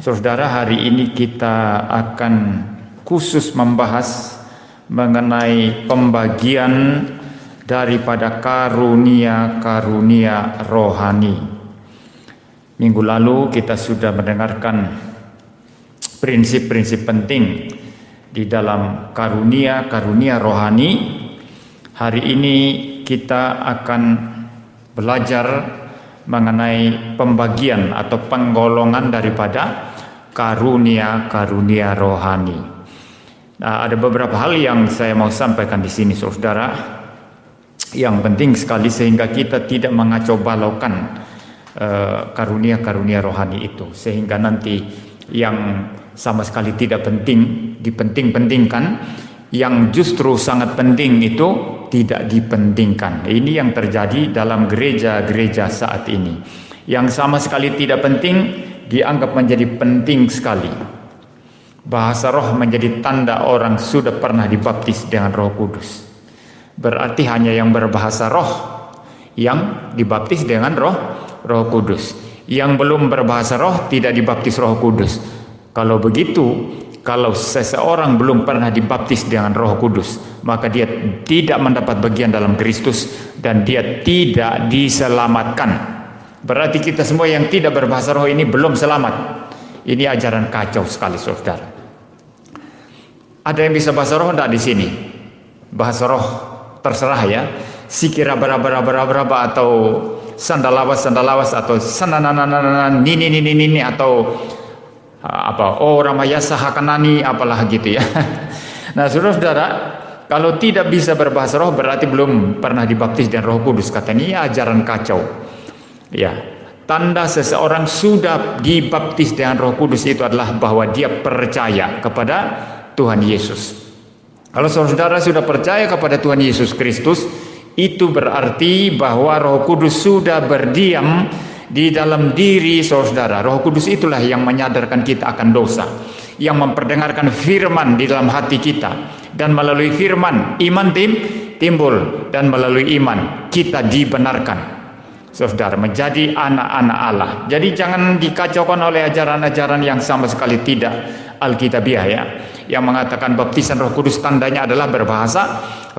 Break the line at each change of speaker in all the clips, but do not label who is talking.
Saudara, hari ini kita akan khusus membahas mengenai pembagian daripada karunia-karunia rohani. Minggu lalu kita sudah mendengarkan prinsip-prinsip penting di dalam karunia-karunia rohani. Hari ini kita akan belajar mengenai pembagian atau penggolongan daripada karunia-karunia rohani. Nah, ada beberapa hal yang saya mau sampaikan di sini, saudara, yang penting sekali sehingga kita tidak mengacau balaukan karunia-karunia rohani itu, sehingga nanti yang sama sekali tidak penting dipenting-pentingkan, yang justru sangat penting itu tidak dipentingkan. Ini yang terjadi dalam gereja-gereja saat ini. Yang sama sekali tidak penting dianggap menjadi penting sekali. Bahasa roh menjadi tanda orang sudah pernah dibaptis dengan Roh Kudus. Berarti hanya yang berbahasa roh yang dibaptis dengan Roh Kudus. Yang belum berbahasa roh tidak dibaptis Roh Kudus. Kalau begitu, kalau seseorang belum pernah dibaptis dengan Roh Kudus, maka dia tidak mendapat bagian dalam Kristus dan dia tidak diselamatkan. Berarti kita semua yang tidak berbahasa roh ini belum selamat. Ini ajaran kacau sekali, saudara. Ada yang bisa bahasa roh enggak di sini? Bahasa roh terserah ya. Sikira berapa atau sandalawas atau sanananana nini atau Ramayasa Hakanani apalah gitu ya. Nah, saudara-saudara, kalau tidak bisa berbahasa roh berarti belum pernah dibaptis dengan Roh Kudus. Katanya ini ajaran kacau. Ya, tanda seseorang sudah dibaptis dengan Roh Kudus itu adalah bahwa dia percaya kepada Tuhan Yesus. Kalau saudara sudah percaya kepada Tuhan Yesus Kristus, itu berarti bahwa Roh Kudus sudah berdiam di dalam diri saudara. Roh Kudus itulah yang menyadarkan kita akan dosa, yang memperdengarkan firman di dalam hati kita, dan melalui firman iman timbul, dan melalui iman kita dibenarkan, saudara, menjadi anak-anak Allah. Jadi jangan dikacaukan oleh ajaran-ajaran yang sama sekali tidak alkitabiah ya, yang mengatakan baptisan Roh Kudus tandanya adalah berbahasa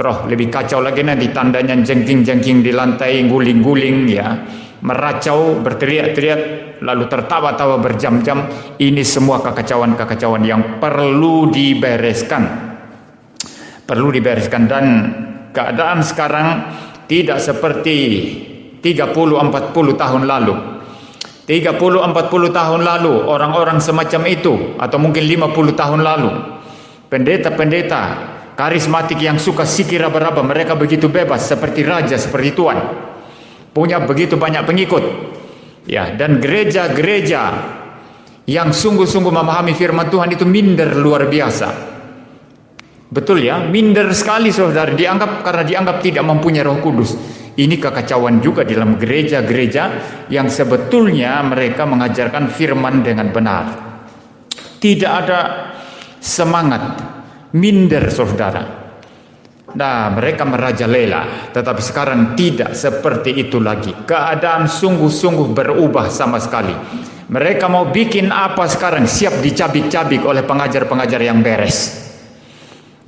roh. Lebih kacau lagi nanti tandanya jengking-jengking di lantai, guling-guling ya, meracau, berteriak-teriak, lalu tertawa-tawa berjam-jam. Ini semua kekacauan-kekacauan yang perlu dibereskan. Dan keadaan sekarang tidak seperti 30-40 tahun lalu. 30-40 tahun lalu orang-orang semacam itu, atau mungkin 50 tahun lalu, pendeta-pendeta karismatik yang suka sikira berapa, mereka begitu bebas seperti raja, seperti tuan, punya begitu banyak pengikut ya, dan gereja-gereja yang sungguh-sungguh memahami firman Tuhan itu minder luar biasa. Betul ya, minder sekali saudara, karena dianggap tidak mempunyai Roh Kudus. Ini kekacauan juga di dalam gereja-gereja yang sebetulnya mereka mengajarkan firman dengan benar. Tidak ada semangat, minder saudara. Nah, mereka merajalela, tetapi sekarang tidak seperti itu lagi. Keadaan sungguh-sungguh berubah sama sekali. Mereka mau bikin apa sekarang siap dicabik-cabik oleh pengajar-pengajar yang beres.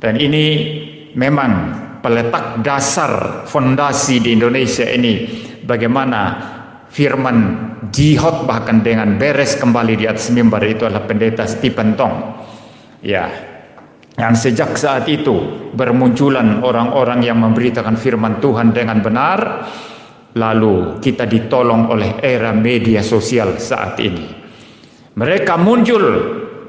Dan ini memang peletak dasar fondasi di Indonesia ini, bagaimana firman jihad bahkan dengan beres kembali di atas mimbar itu adalah pendeta Stephen Tong ya, yang sejak saat itu bermunculan orang-orang yang memberitakan firman Tuhan dengan benar. Lalu kita ditolong oleh era media sosial saat ini. Mereka muncul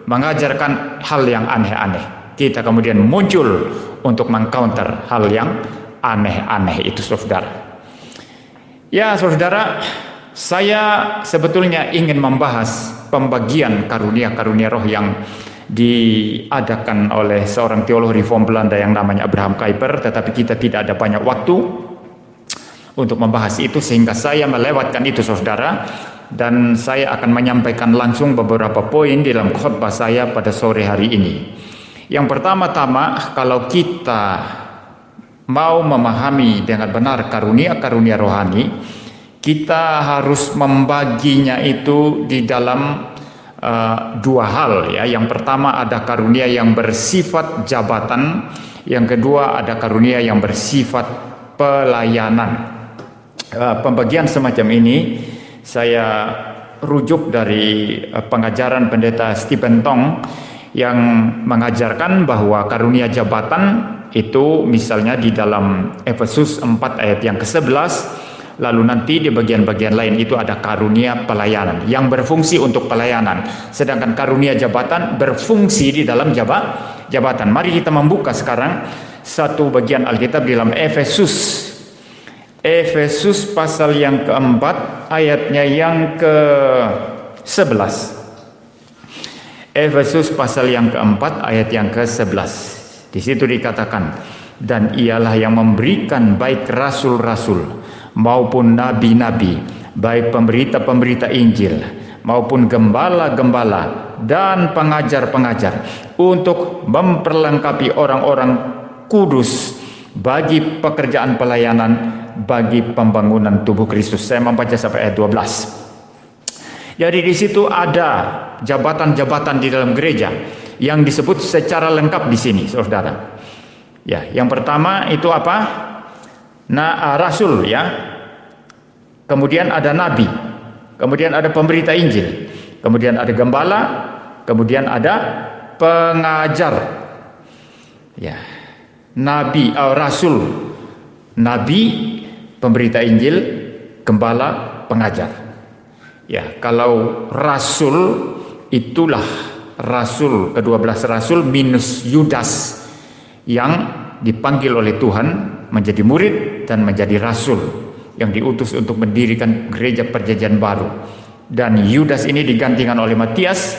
mengajarkan hal yang aneh-aneh. Kita kemudian muncul untuk mengcounter hal yang aneh-aneh itu, saudara. Ya, saudara, saya sebetulnya ingin membahas pembagian karunia-karunia roh yang diadakan oleh seorang teolog Reform Belanda yang namanya Abraham Kuyper, tetapi kita tidak ada banyak waktu untuk membahas itu sehingga saya melewatkan itu, saudara, dan saya akan menyampaikan langsung beberapa poin di dalam khotbah saya pada sore hari ini. Yang pertama-tama, kalau kita mau memahami dengan benar karunia-karunia rohani, kita harus membaginya itu di dalam dua hal ya. Yang pertama ada karunia yang bersifat jabatan, yang kedua ada karunia yang bersifat pelayanan. Pembagian semacam ini saya rujuk dari pengajaran pendeta Stephen Tong yang mengajarkan bahwa karunia jabatan itu misalnya di dalam Efesus 4 ayat yang ke-11, lalu nanti di bagian-bagian lain itu ada karunia pelayanan yang berfungsi untuk pelayanan, sedangkan karunia jabatan berfungsi di dalam jabatan. Mari kita membuka sekarang satu bagian Alkitab di dalam Efesus pasal yang keempat ayatnya yang ke-11. Efesus pasal yang keempat ayat yang ke-11. Di situ dikatakan, dan ialah yang memberikan baik rasul-rasul maupun nabi-nabi, baik pemberita-pemberita Injil maupun gembala-gembala dan pengajar-pengajar, untuk memperlengkapi orang-orang kudus bagi pekerjaan pelayanan, bagi pembangunan tubuh Kristus. Saya membaca sampai ayat 12. Jadi di situ ada jabatan-jabatan di dalam gereja yang disebut secara lengkap di sini, saudara. Ya, yang pertama itu apa? Rasul ya. Kemudian ada nabi. Kemudian ada pemberita Injil. Kemudian ada gembala. Kemudian ada pengajar. Ya. Nabi, rasul, nabi, pemberita Injil, gembala, pengajar. Ya, kalau rasul itulah rasul, ke-12 rasul minus Yudas yang dipanggil oleh Tuhan menjadi murid dan menjadi rasul yang diutus untuk mendirikan gereja perjanjian baru. Dan Yudas ini digantikan oleh Matias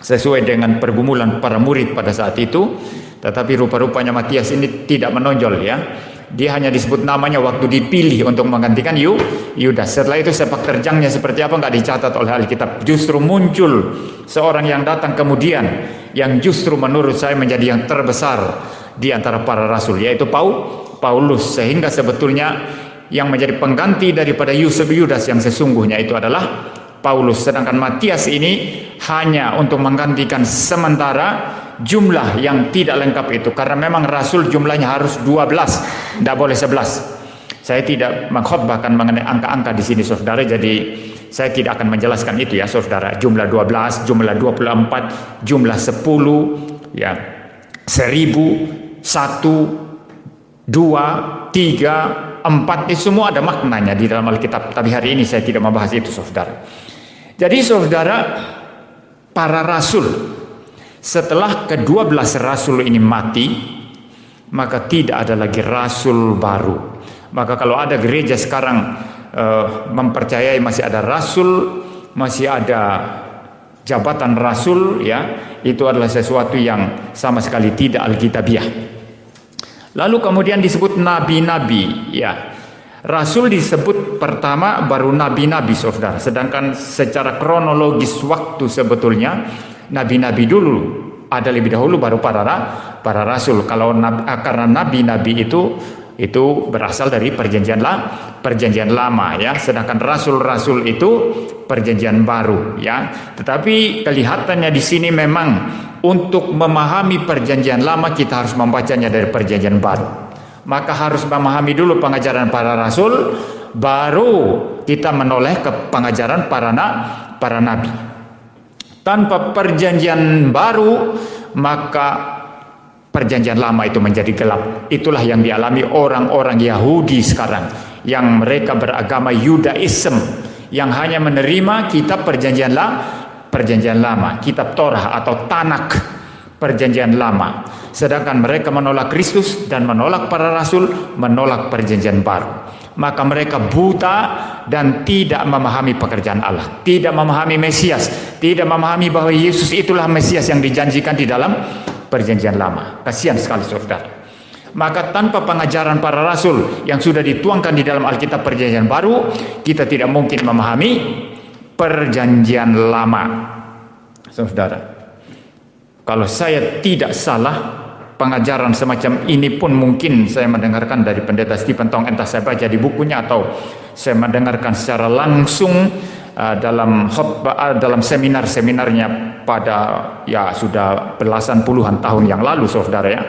sesuai dengan pergumulan para murid pada saat itu. Tetapi rupa-rupanya Matias ini tidak menonjol ya. Dia hanya disebut namanya waktu dipilih untuk menggantikan Yudas. Setelah itu sepak terjangnya seperti apa nggak dicatat oleh Alkitab. Justru muncul seorang yang datang kemudian yang justru menurut saya menjadi yang terbesar di antara para rasul, yaitu Paulus. Sehingga sebetulnya yang menjadi pengganti daripada Yudas yang sesungguhnya itu adalah Paulus. Sedangkan Matias ini hanya untuk menggantikan sementara jumlah yang tidak lengkap itu, karena memang rasul jumlahnya harus 12, tidak boleh 11. Saya tidak mengkhotbahkan mengenai angka-angka di sini, saudara, jadi saya tidak akan menjelaskan itu ya, saudara. Jumlah 12, jumlah 24, jumlah 10, ya, 1000, 1, 2, 3, 4, itu semua ada maknanya di dalam Alkitab. Tapi hari ini saya tidak membahas itu, saudara. Jadi saudara, para rasul setelah ke-12 rasul ini mati, maka tidak ada lagi rasul baru. Maka kalau ada gereja sekarang mempercayai masih ada rasul, masih ada jabatan rasul ya, itu adalah sesuatu yang sama sekali tidak alkitabiah. Lalu kemudian disebut nabi-nabi ya. Rasul disebut pertama, baru nabi-nabi, saudara. Sedangkan secara kronologis waktu sebetulnya nabi-nabi dulu, ada lebih dahulu baru para rasul. Kalau karena nabi-nabi itu berasal dari perjanjian lama ya. Sedangkan rasul-rasul itu perjanjian baru ya. Tetapi kelihatannya di sini memang untuk memahami perjanjian lama kita harus membacanya dari perjanjian baru. Maka harus memahami dulu pengajaran para rasul, baru kita menoleh ke pengajaran para nabi. Tanpa perjanjian baru, maka perjanjian lama itu menjadi gelap. Itulah yang dialami orang-orang Yahudi sekarang, yang mereka beragama Yudaism, yang hanya menerima kitab perjanjian lama, kitab Torah atau Tanak, perjanjian lama. Sedangkan mereka menolak Kristus dan menolak para rasul, menolak perjanjian baru. Maka mereka buta dan tidak memahami pekerjaan Allah, tidak memahami Mesias, tidak memahami bahwa Yesus itulah Mesias yang dijanjikan di dalam perjanjian lama. Kasihan sekali, saudara. Maka tanpa pengajaran para rasul yang sudah dituangkan di dalam Alkitab perjanjian baru, kita tidak mungkin memahami perjanjian lama, saudara. Kalau saya tidak salah, pengajaran semacam ini pun mungkin saya mendengarkan dari pendeta Stephen Tong, entah saya baca di bukunya atau saya mendengarkan secara langsung dalam khotbah, dalam seminar-seminarnya pada ya sudah belasan puluhan tahun yang lalu, saudara ya.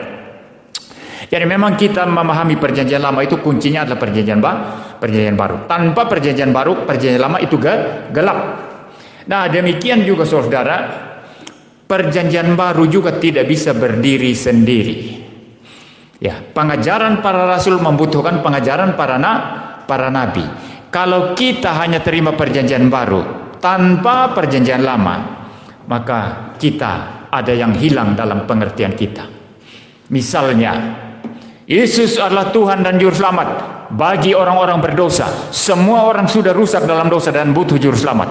Jadi memang kita memahami perjanjian lama itu kuncinya adalah perjanjian baru. Tanpa perjanjian baru, perjanjian lama itu gelap. Nah, demikian juga saudara, perjanjian baru juga tidak bisa berdiri sendiri. Ya, pengajaran para rasul membutuhkan pengajaran para nabi. Kalau kita hanya terima perjanjian baru tanpa perjanjian lama, maka kita ada yang hilang dalam pengertian kita. Misalnya, Yesus adalah Tuhan dan Juru Selamat bagi orang-orang berdosa. Semua orang sudah rusak dalam dosa dan butuh Juru Selamat.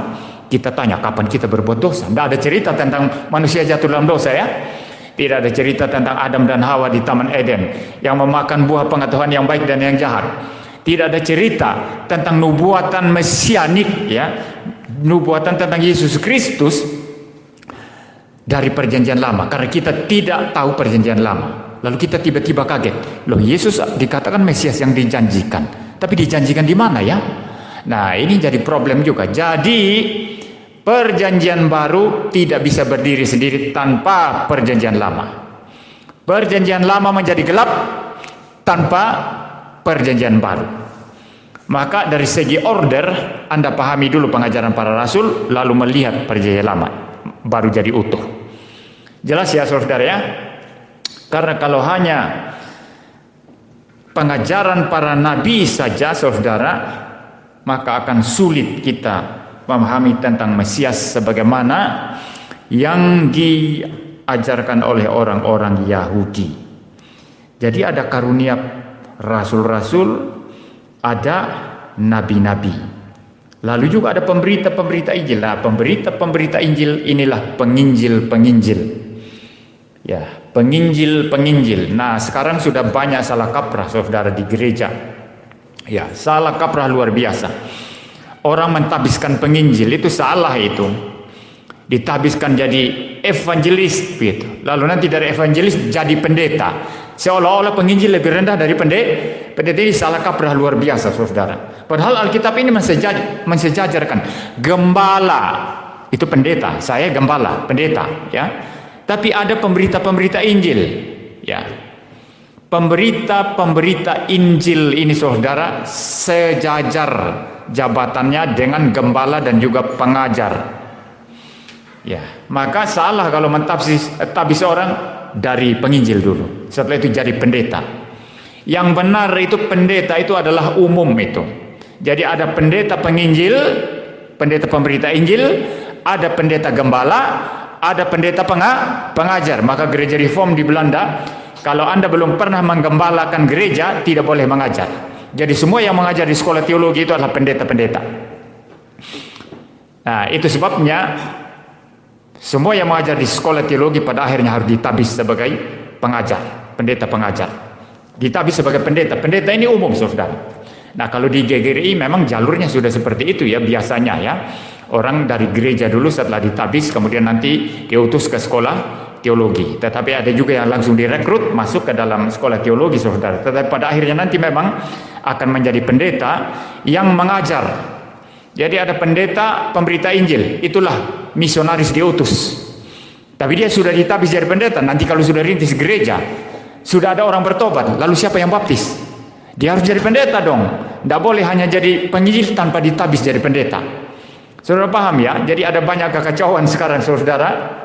Kita tanya, kapan kita berbuat dosa? Tidak ada cerita tentang manusia jatuh dalam dosa ya. Tidak ada cerita tentang Adam dan Hawa di Taman Eden yang memakan buah pengetahuan yang baik dan yang jahat. Tidak ada cerita tentang nubuatan mesianik ya, nubuatan tentang Yesus Kristus dari perjanjian lama, karena kita tidak tahu perjanjian lama. Lalu kita tiba-tiba kaget, loh Yesus dikatakan Mesias yang dijanjikan, tapi dijanjikan di mana ya? Nah, ini jadi problem juga. Jadi perjanjian baru tidak bisa berdiri sendiri tanpa perjanjian lama. Perjanjian lama menjadi gelap tanpa perjanjian baru. Maka dari segi order, Anda pahami dulu pengajaran para rasul, lalu melihat perjanjian lama, baru jadi utuh. Jelas ya saudara ya? Karena kalau hanya pengajaran para nabi saja saudara, maka akan sulit kita memahami tentang Mesias sebagaimana yang diajarkan oleh orang-orang Yahudi. Jadi ada karunia rasul-rasul, ada nabi-nabi. Lalu juga ada pemberita-pemberita Injil. Nah, pemberita-pemberita Injil inilah penginjil-penginjil. Ya, penginjil-penginjil. Nah, sekarang sudah banyak salah kaprah saudara di gereja. Ya, salah kaprah luar biasa. Orang mentabiskan penginjil itu salah itu. Ditabiskan jadi evangelis gitu. Lalu nanti dari evangelis jadi pendeta. Seolah-olah penginjil lebih rendah dari pendeta. Pendeta ini salah kaprah luar biasa saudara. Padahal Alkitab ini mensejajarkan gembala itu pendeta. Saya gembala, pendeta ya. Tapi ada pemberita-pemberita Injil ya. Pemberita-pemberita Injil ini saudara sejajar jabatannya dengan gembala dan juga pengajar. Ya, maka salah kalau mentabis orang dari penginjil dulu. Setelah itu jadi pendeta. Yang benar itu pendeta itu adalah umum itu. Jadi ada pendeta penginjil, pendeta pemberita Injil, ada pendeta gembala, ada pendeta pengajar. Maka gereja reform di Belanda, kalau Anda belum pernah menggembalakan gereja, tidak boleh mengajar. Jadi semua yang mengajar di sekolah teologi itu adalah pendeta-pendeta. Nah, itu sebabnya semua yang mengajar di sekolah teologi pada akhirnya harus ditabis sebagai pengajar, pendeta pengajar. Ditabis sebagai pendeta. Pendeta ini umum, saudara. Nah, kalau di GGRI memang jalurnya sudah seperti itu ya biasanya ya. Orang dari gereja dulu setelah ditabis kemudian nanti diutus ke sekolah teologi. Tetapi ada juga yang langsung direkrut masuk ke dalam sekolah teologi, saudara. Tetapi pada akhirnya nanti memang akan menjadi pendeta yang mengajar. Jadi ada pendeta pemberita Injil, itulah misionaris diutus. Tapi dia sudah ditabis jadi pendeta. Nanti kalau sudah rintis gereja, sudah ada orang bertobat, lalu siapa yang baptis? Dia harus jadi pendeta dong. Tidak boleh hanya jadi penginjil tanpa ditabis jadi pendeta. Saudara paham ya? Jadi ada banyak kekacauan sekarang saudara.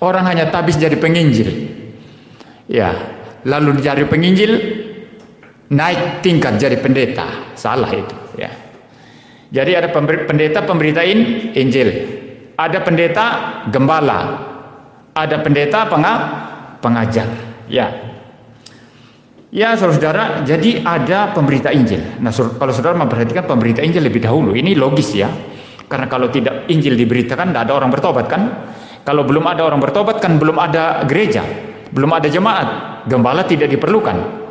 Orang hanya tabis jadi penginjil. Ya, lalu jadi penginjil naik tingkat jadi pendeta. Salah itu ya. Jadi ada pendeta pemberita Injil, ada pendeta gembala, ada pendeta pengajar. Ya, ya saudara. Jadi ada pemberita Injil. Nah, kalau saudara memperhatikan pemberita Injil lebih dahulu, ini logis ya. Karena kalau tidak Injil diberitakan, tidak ada orang bertobat kan? Kalau belum ada orang bertobat kan belum ada gereja, belum ada jemaat, gembala tidak diperlukan.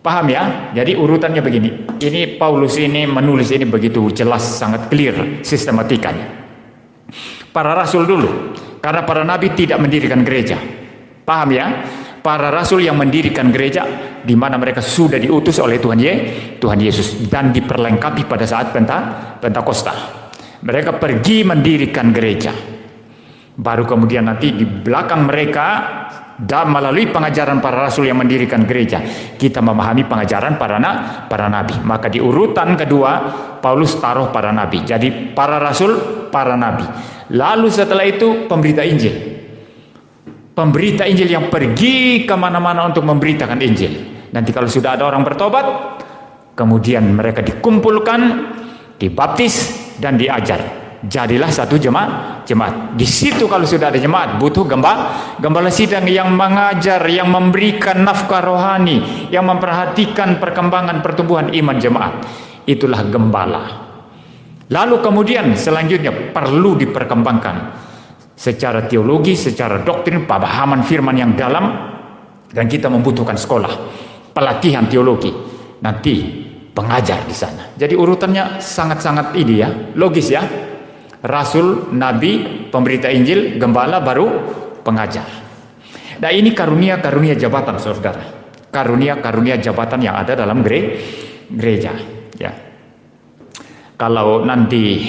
Paham ya? Jadi urutannya begini. Ini Paulus ini menulis ini begitu jelas, sangat clear sistematikanya. Para rasul dulu, karena para nabi tidak mendirikan gereja. Paham ya? Para rasul yang mendirikan gereja di mana mereka sudah diutus oleh Tuhan Yesus dan diperlengkapi pada saat Pentakosta. Mereka pergi mendirikan gereja. Baru kemudian nanti di belakang mereka dan melalui pengajaran para rasul yang mendirikan gereja, kita memahami pengajaran para nabi. Maka di urutan kedua Paulus taruh para nabi. Jadi para rasul, para nabi. Lalu setelah itu pemberita Injil. Pemberita Injil yang pergi kemana-mana untuk memberitakan Injil. Nanti kalau sudah ada orang bertobat, kemudian mereka dikumpulkan, dibaptis dan diajar. Jadilah satu jemaat. Di situ kalau sudah ada jemaat, butuh gembala sidang yang mengajar, yang memberikan nafkah rohani, yang memperhatikan perkembangan pertumbuhan iman jemaat. Itulah gembala. Lalu kemudian selanjutnya perlu diperkembangkan secara teologi, secara doktrin, pemahaman firman yang dalam, dan kita membutuhkan sekolah, pelatihan teologi, nanti pengajar di sana. Jadi urutannya sangat-sangat ini ya, logis ya. Rasul, nabi, pemberita Injil, gembala, baru pengajar. Nah, ini karunia-karunia jabatan, saudara. Karunia-karunia jabatan yang ada dalam gereja. Ya. Kalau nanti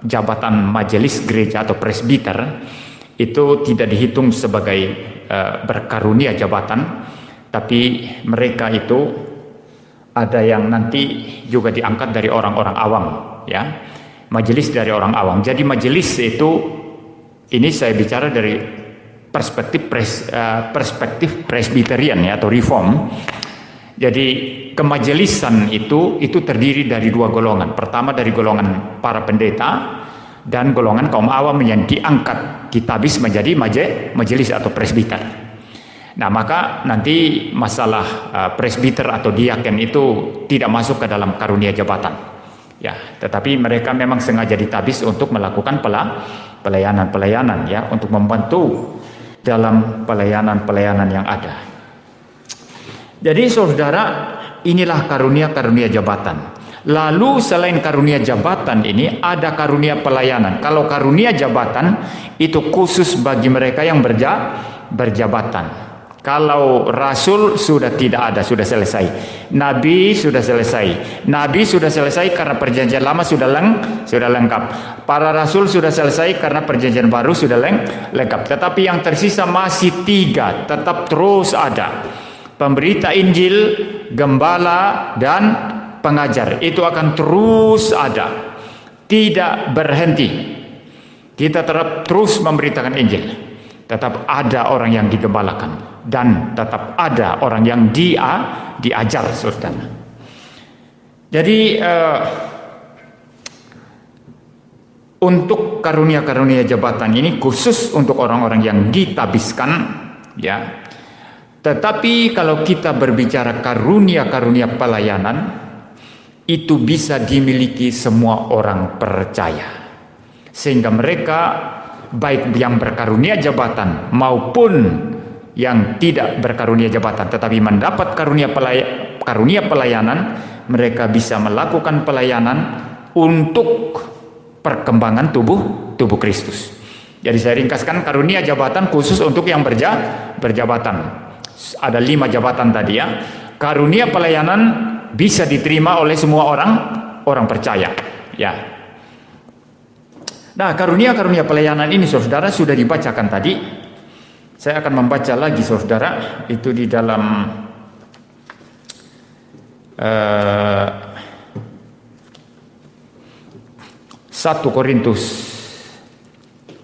jabatan majelis gereja atau presbiter itu tidak dihitung sebagai berkarunia jabatan, tapi mereka itu ada yang nanti juga diangkat dari orang-orang awam, ya. Majelis dari orang awam. Jadi majelis itu, ini saya bicara dari perspektif presbyterian ya, atau reform. Jadi kemajelisan itu terdiri dari dua golongan. Pertama dari golongan para pendeta dan golongan kaum awam yang diangkat kitabis menjadi majelis atau presbiter. Nah, maka nanti masalah presbiter atau diaken itu tidak masuk ke dalam karunia jabatan. Ya, tetapi mereka memang sengaja ditabis untuk melakukan pelayanan-pelayanan ya, untuk membantu dalam pelayanan-pelayanan yang ada. Jadi saudara, inilah karunia-karunia jabatan. Lalu selain karunia jabatan ini ada karunia pelayanan. Kalau karunia jabatan itu khusus bagi mereka yang berjabatan. Kalau rasul sudah tidak ada, sudah selesai. Nabi sudah selesai. Nabi sudah selesai karena perjanjian lama sudah lengkap. Para rasul sudah selesai karena perjanjian baru sudah lengkap. Tetapi yang tersisa masih 3, tetap terus ada. Pemberita Injil, gembala, dan pengajar. Itu akan terus ada. Tidak berhenti. Kita terus memberitakan Injil. Tetap ada orang yang digembalakan. Dan tetap ada orang yang diajar, saudara. Jadi untuk karunia-karunia jabatan ini khusus untuk orang-orang yang ditabiskan, ya. Tetapi kalau kita berbicara karunia-karunia pelayanan, itu bisa dimiliki semua orang percaya. Sehingga mereka baik yang berkarunia jabatan maupun yang tidak berkarunia jabatan tetapi mendapat karunia pelayanan, mereka bisa melakukan pelayanan untuk perkembangan tubuh Kristus. Jadi saya ringkaskan, karunia jabatan khusus untuk yang berjabatan. Ada 5 jabatan tadi ya. Karunia pelayanan bisa diterima oleh semua orang percaya, ya. Nah, karunia-karunia pelayanan ini saudara sudah dibacakan tadi. Saya akan membaca lagi saudara, itu di dalam 1 Korintus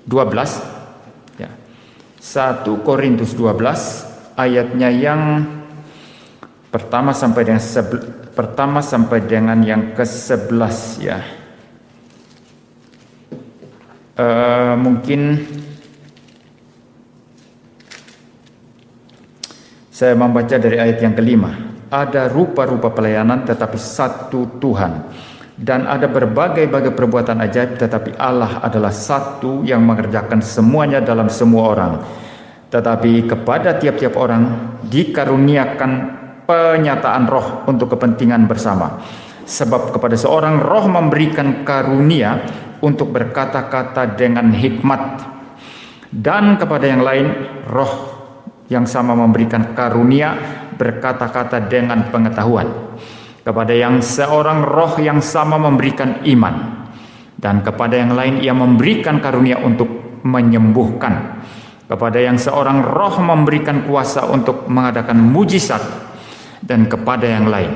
12 ya. 1 Korintus 12 ayatnya yang pertama sampai dengan yang ke-11 ya. Mungkin saya membaca dari ayat yang ke-5. Ada rupa-rupa pelayanan tetapi satu Tuhan. Dan ada berbagai-bagai perbuatan ajaib tetapi Allah adalah satu yang mengerjakan semuanya dalam semua orang. Tetapi kepada tiap-tiap orang dikaruniakan penyataan roh untuk kepentingan bersama. Sebab kepada seorang roh memberikan karunia untuk berkata-kata dengan hikmat. Dan kepada yang lain roh yang sama memberikan karunia berkata-kata dengan pengetahuan. Kepada yang seorang roh yang sama memberikan iman, dan kepada yang lain ia memberikan karunia untuk menyembuhkan. Kepada yang seorang roh memberikan kuasa untuk mengadakan mujizat, dan kepada yang lain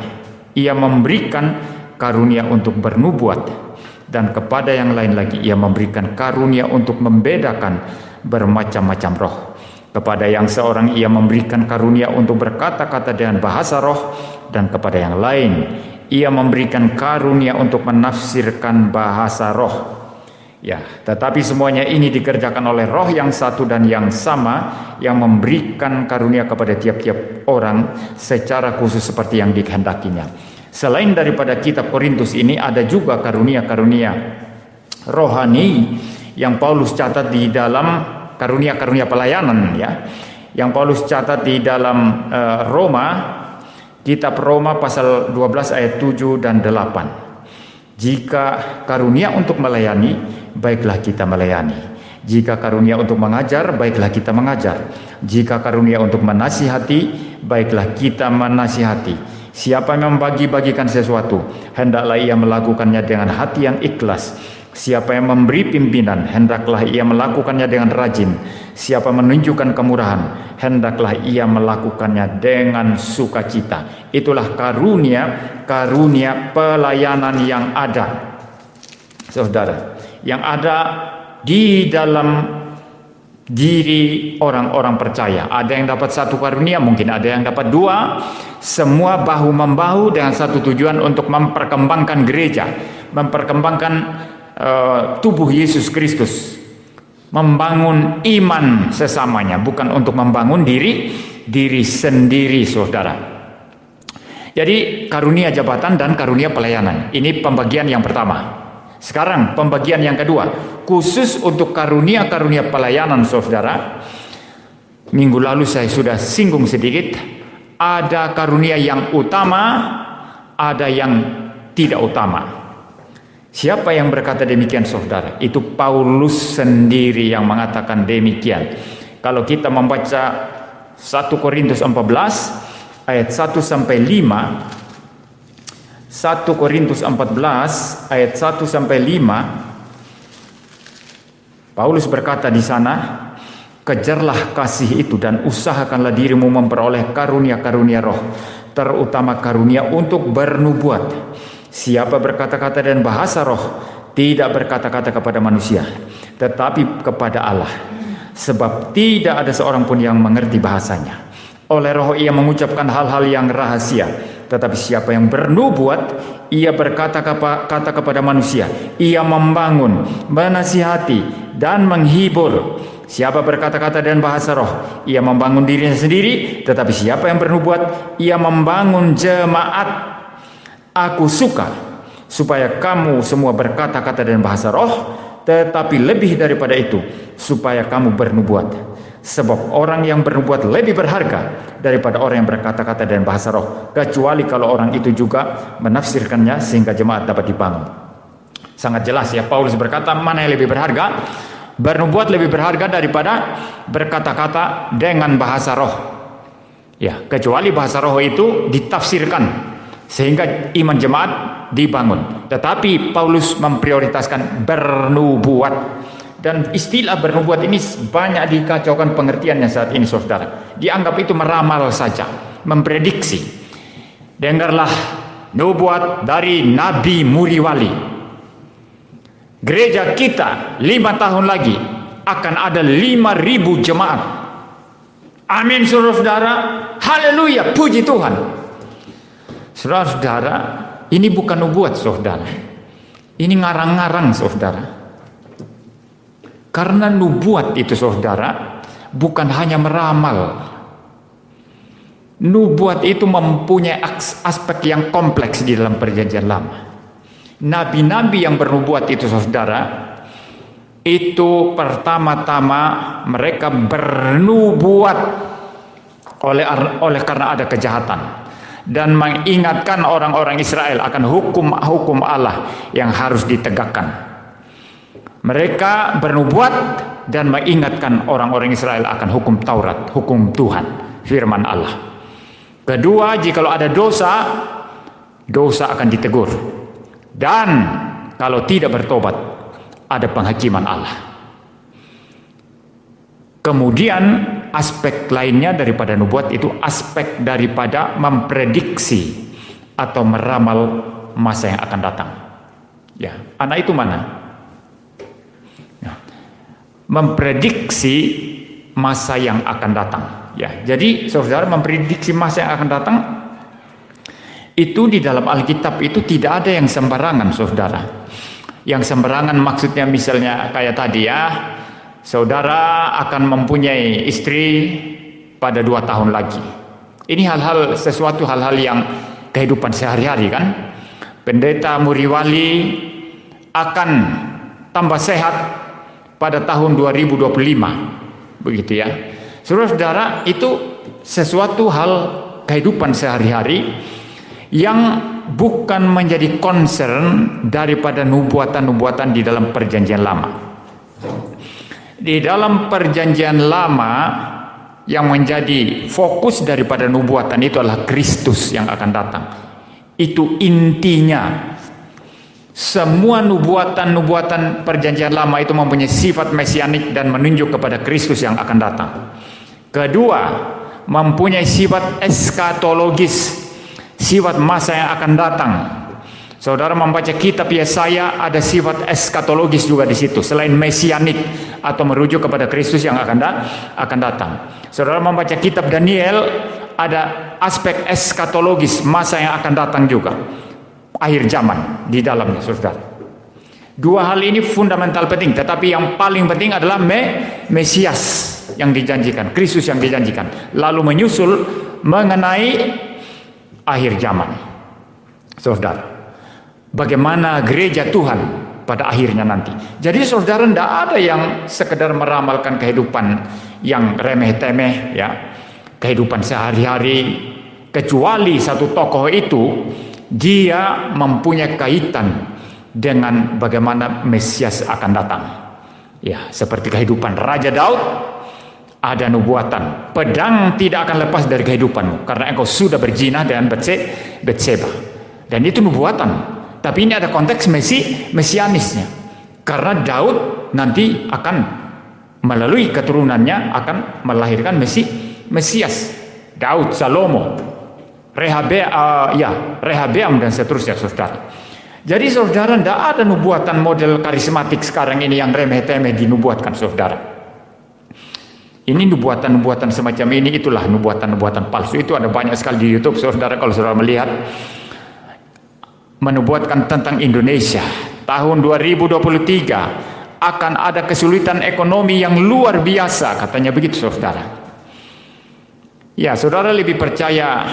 ia memberikan karunia untuk bernubuat, dan kepada yang lain lagi ia memberikan karunia untuk membedakan bermacam-macam roh. Kepada yang seorang ia memberikan karunia untuk berkata-kata dengan bahasa roh, dan kepada yang lain ia memberikan karunia untuk menafsirkan bahasa roh. Ya, tetapi semuanya ini dikerjakan oleh Roh yang satu dan yang sama, yang memberikan karunia kepada tiap-tiap orang secara khusus seperti yang dikehendakinya. Selain daripada kitab Korintus ini, ada juga karunia-karunia rohani yang Paulus catat di dalam karunia-karunia pelayanan, ya, yang Paulus catat di dalam kitab Roma pasal 12 ayat 7 dan 8. Jika karunia untuk melayani, baiklah kita melayani. Jika karunia untuk mengajar, baiklah kita mengajar. Jika karunia untuk menasihati, baiklah kita menasihati. Siapa yang membagi-bagikan sesuatu, hendaklah ia melakukannya dengan hati yang ikhlas. Siapa yang memberi pimpinan, hendaklah ia melakukannya dengan rajin. Siapa menunjukkan kemurahan, hendaklah ia melakukannya dengan sukacita. Itulah karunia pelayanan yang ada, saudara, yang ada di dalam diri orang-orang percaya. Ada yang dapat satu karunia, mungkin ada yang dapat dua. Semua bahu-membahu dengan satu tujuan, untuk memperkembangkan gereja, memperkembangkan tubuh Yesus Kristus, membangun iman sesamanya, bukan untuk membangun diri sendiri, saudara. Jadi karunia jabatan dan karunia pelayanan, ini pembagian yang pertama. Sekarang pembagian yang kedua, khusus untuk karunia-karunia pelayanan, saudara. Minggu lalu saya sudah singgung sedikit. Ada karunia yang utama, ada yang tidak utama. Siapa yang berkata demikian, saudara? Itu Paulus sendiri yang mengatakan demikian. Kalau kita membaca 1 Korintus 14 ayat 1 sampai 5, 1 Korintus 14 ayat 1 sampai 5, Paulus berkata di sana, kejarlah kasih itu dan usahakanlah dirimu memperoleh karunia-karunia roh, terutama karunia untuk bernubuat. Siapa berkata-kata dan bahasa roh, tidak berkata-kata kepada manusia, tetapi kepada Allah, sebab tidak ada seorang pun yang mengerti bahasanya. Oleh roh ia mengucapkan hal-hal yang rahasia. Tetapi siapa yang bernubuat, ia berkata-kata kepada manusia, ia membangun, menasihati, dan menghibur. Siapa berkata-kata dan bahasa roh, ia membangun dirinya sendiri. Tetapi siapa yang bernubuat, ia membangun jemaat. Aku suka supaya kamu semua berkata-kata dan bahasa roh, tetapi lebih daripada itu, supaya kamu bernubuat. Sebab orang yang bernubuat lebih berharga daripada orang yang berkata-kata dan bahasa roh, kecuali kalau orang itu juga menafsirkannya sehingga jemaat dapat dibangun. Sangat jelas ya, Paulus berkata mana yang lebih berharga? Bernubuat lebih berharga daripada berkata-kata dengan bahasa roh. Ya, kecuali bahasa roh itu ditafsirkan sehingga iman jemaat dibangun. Tetapi Paulus memprioritaskan bernubuat. Dan istilah bernubuat ini banyak dikacaukan pengertiannya saat ini, saudara. Dianggap itu meramal saja, memprediksi. Dengarlah nubuat dari Nabi Muriwali. Gereja kita 5 tahun lagi akan ada 5.000 jemaat. Amin, saudara. Haleluya, puji Tuhan. Saudara-saudara, ini bukan nubuat, saudara. Ini ngarang-ngarang, saudara. Karena nubuat itu, saudara, bukan hanya meramal. Nubuat itu mempunyai aspek yang kompleks di dalam perjanjian lama. Nabi-nabi yang bernubuat itu, saudara, itu pertama-tama mereka bernubuat oleh karena ada kejahatan, dan mengingatkan orang-orang Israel akan hukum Allah yang harus ditegakkan. Mereka bernubuat dan mengingatkan orang-orang Israel akan hukum Taurat, hukum Tuhan, firman Allah. Kedua, jikalau ada dosa, dosa akan ditegur. Dan kalau tidak bertobat, ada penghakiman Allah. Kemudian aspek lainnya daripada nubuat itu aspek daripada memprediksi atau meramal masa yang akan datang. Ya, anak itu mana? Ya, memprediksi masa yang akan datang. Ya, jadi saudara memprediksi masa yang akan datang itu di dalam Alkitab itu tidak ada yang sembarangan, saudara. Yang sembarangan maksudnya misalnya kayak tadi ya, saudara akan mempunyai istri pada 2 tahun lagi. Ini sesuatu hal-hal yang kehidupan sehari-hari kan. Pendeta Muriwali akan tambah sehat pada tahun 2025. Begitu ya. Saudara-saudara, itu sesuatu hal kehidupan sehari-hari yang bukan menjadi concern daripada nubuatan-nubuatan di dalam perjanjian lama. Di dalam perjanjian lama yang menjadi fokus daripada nubuatan itu adalah Kristus yang akan datang. Itu intinya. Semua nubuatan-nubuatan perjanjian lama itu mempunyai sifat mesianik dan menunjuk kepada Kristus yang akan datang. Kedua, mempunyai sifat eskatologis, sifat masa yang akan datang. Saudara membaca kitab Yesaya, ada sifat eskatologis juga di situ, selain mesianik atau merujuk kepada Kristus yang akan datang. Saudara membaca kitab Daniel, ada aspek eskatologis, masa yang akan datang juga, akhir zaman di dalamnya, saudara. Dua hal ini fundamental penting, tetapi yang paling penting adalah Mesias yang dijanjikan, Kristus yang dijanjikan, lalu menyusul mengenai akhir zaman. Saudara, bagaimana gereja Tuhan pada akhirnya nanti. Jadi saudara, tidak ada yang sekedar meramalkan kehidupan yang remeh-temeh ya, kehidupan sehari-hari, kecuali satu tokoh itu dia mempunyai kaitan dengan bagaimana Mesias akan datang. Ya, seperti kehidupan Raja Daud, ada nubuatan, pedang tidak akan lepas dari kehidupanmu karena engkau sudah berzina dengan Betseba. Dan itu nubuatan. Tapi ini ada konteks mesianisnya. Karena Daud nanti akan melalui keturunannya akan melahirkan Mesias. Daud, Salomo, Rehabeam dan seterusnya, saudara. Jadi saudara, tidak ada nubuatan model karismatik sekarang ini yang remeh-temeh dinubuatkan, saudara. Ini nubuatan-nubuatan semacam ini, itulah nubuatan-nubuatan palsu. Itu ada banyak sekali di YouTube, saudara. Kalau saudara melihat, menubuatkan tentang Indonesia tahun 2023 akan ada kesulitan ekonomi yang luar biasa, katanya begitu, saudara. Ya, saudara lebih percaya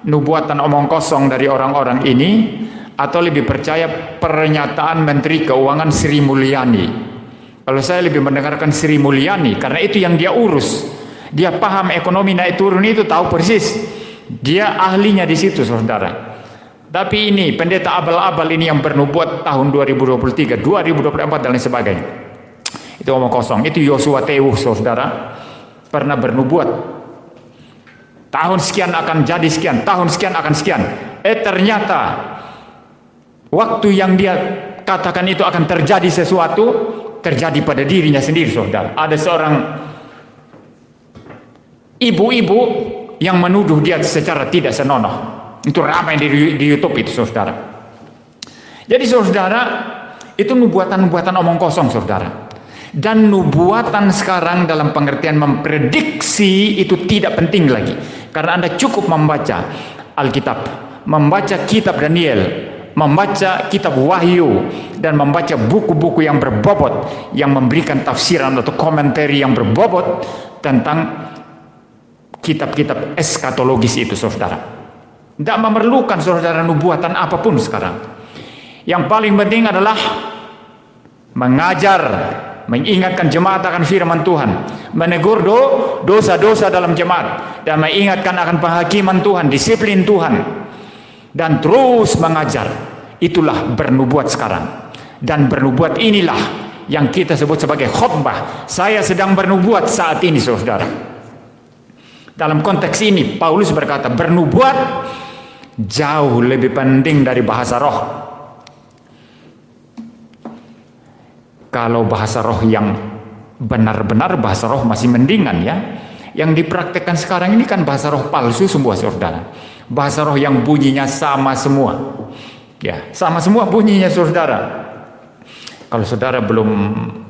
nubuatan omong kosong dari orang-orang ini atau lebih percaya pernyataan Menteri Keuangan Sri Mulyani? Kalau saya lebih mendengarkan Sri Mulyani, karena itu yang dia urus. Dia paham ekonomi naik turun itu, tahu persis. Dia ahlinya di situ, saudara. Tapi ini pendeta abal-abal ini yang bernubuat tahun 2023, 2024 dan lain sebagainya. Itu omong kosong. Itu Yosua Teuh, saudara, pernah bernubuat. Tahun sekian akan jadi sekian, tahun sekian akan sekian. Ternyata waktu yang dia katakan itu akan terjadi sesuatu, terjadi pada dirinya sendiri, saudara. Ada seorang ibu-ibu yang menuduh dia secara tidak senonoh. Itu ramai di YouTube itu, saudara. Jadi saudara, itu nubuatan-nubuatan omong kosong, saudara. Dan nubuatan sekarang dalam pengertian memprediksi itu tidak penting lagi. Karena Anda cukup membaca Alkitab, membaca kitab Daniel, membaca kitab Wahyu, dan membaca buku-buku yang berbobot, yang memberikan tafsiran atau komentari yang berbobot tentang kitab-kitab eskatologis itu, saudara. Tidak memerlukan, saudara, nubuatan apapun sekarang. Yang paling penting adalah mengajar, mengingatkan jemaat akan firman Tuhan, menegur dosa-dosa dalam jemaat, dan mengingatkan akan penghakiman Tuhan, disiplin Tuhan, dan terus mengajar. Itulah bernubuat sekarang. Dan bernubuat inilah yang kita sebut sebagai khotbah. Saya sedang bernubuat saat ini, saudara. Dalam konteks ini Paulus berkata, bernubuat jauh lebih penting dari bahasa roh. Kalau bahasa roh yang benar-benar bahasa roh masih mendingan ya. Yang dipraktekkan sekarang ini kan bahasa roh palsu semua saudara. Bahasa roh yang bunyinya sama semua. Ya, sama semua bunyinya saudara. Kalau saudara belum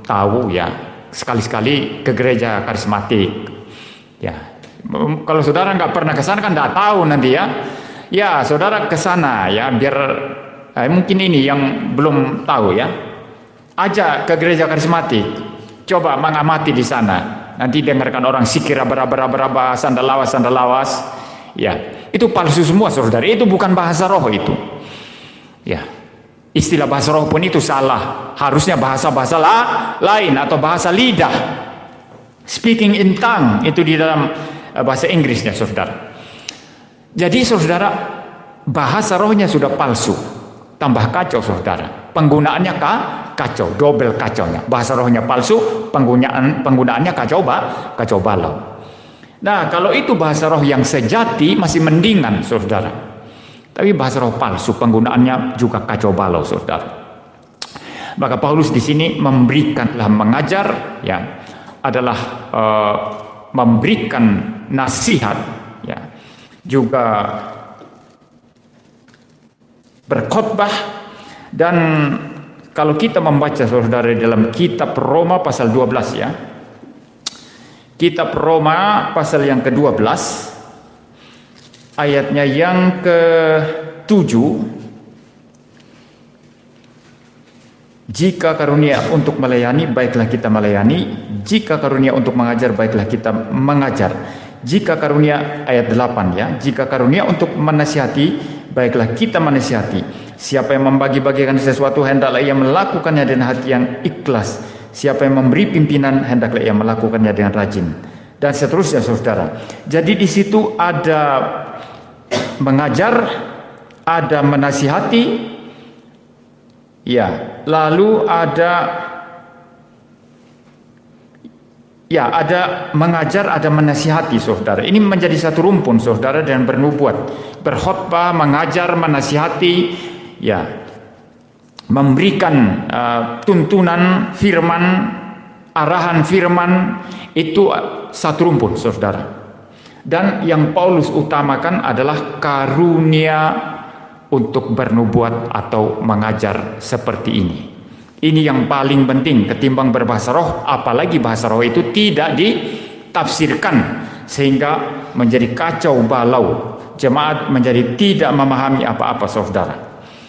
tahu ya, sekali-sekali ke gereja karismatik. Ya, kalau saudara nggak pernah ke sana kan nggak tahu nanti ya. Ya, saudara ke sana ya, biar mungkin ini yang belum tahu ya. Ajak ke gereja karismatik. Coba mengamati di sana. Nanti dengarkan orang sikir raba-raba, sandal lawas. Ya, itu palsu semua saudara. Itu bukan bahasa roh itu. Ya, istilah bahasa roh pun itu salah. Harusnya bahasa-bahasa lain atau bahasa lidah. Speaking in tongue itu di dalam bahasa Inggrisnya saudara. Jadi saudara, bahasa rohnya sudah palsu. Tambah kacau saudara. Penggunaannya kacau, double kacaunya. Bahasa rohnya palsu, penggunaannya kacau balau. Nah, kalau itu bahasa roh yang sejati masih mendingan saudara. Tapi bahasa roh palsu penggunaannya juga kacau balau saudara. Maka Paulus di sini memberikanlah mengajar ya, adalah memberikan nasihat ya, juga berkhotbah. Dan kalau kita membaca saudara dalam kitab Roma pasal 12 ya, kitab Roma pasal yang ke-12 ayatnya yang ke-7, jika karunia untuk melayani, baiklah kita melayani. Jika karunia untuk mengajar, baiklah kita mengajar. Jika karunia, ayat 8 ya, jika karunia untuk menasihati, baiklah kita menasihati. Siapa yang membagi-bagikan sesuatu, hendaklah ia melakukannya dengan hati yang ikhlas. Siapa yang memberi pimpinan, hendaklah ia melakukannya dengan rajin. Dan seterusnya saudara. Jadi di situ ada mengajar, ada menasihati, ya, lalu ada mengajar, ada menasihati saudara. Ini menjadi satu rumpun saudara dan bernubuat, berkhotbah, mengajar, menasihati, ya, memberikan tuntunan firman, arahan firman, itu satu rumpun saudara. Dan yang Paulus utamakan adalah karunia untuk bernubuat atau mengajar seperti ini. Ini yang paling penting ketimbang berbahasa roh, apalagi bahasa roh itu tidak ditafsirkan sehingga menjadi kacau balau. Jemaat menjadi tidak memahami apa-apa saudara.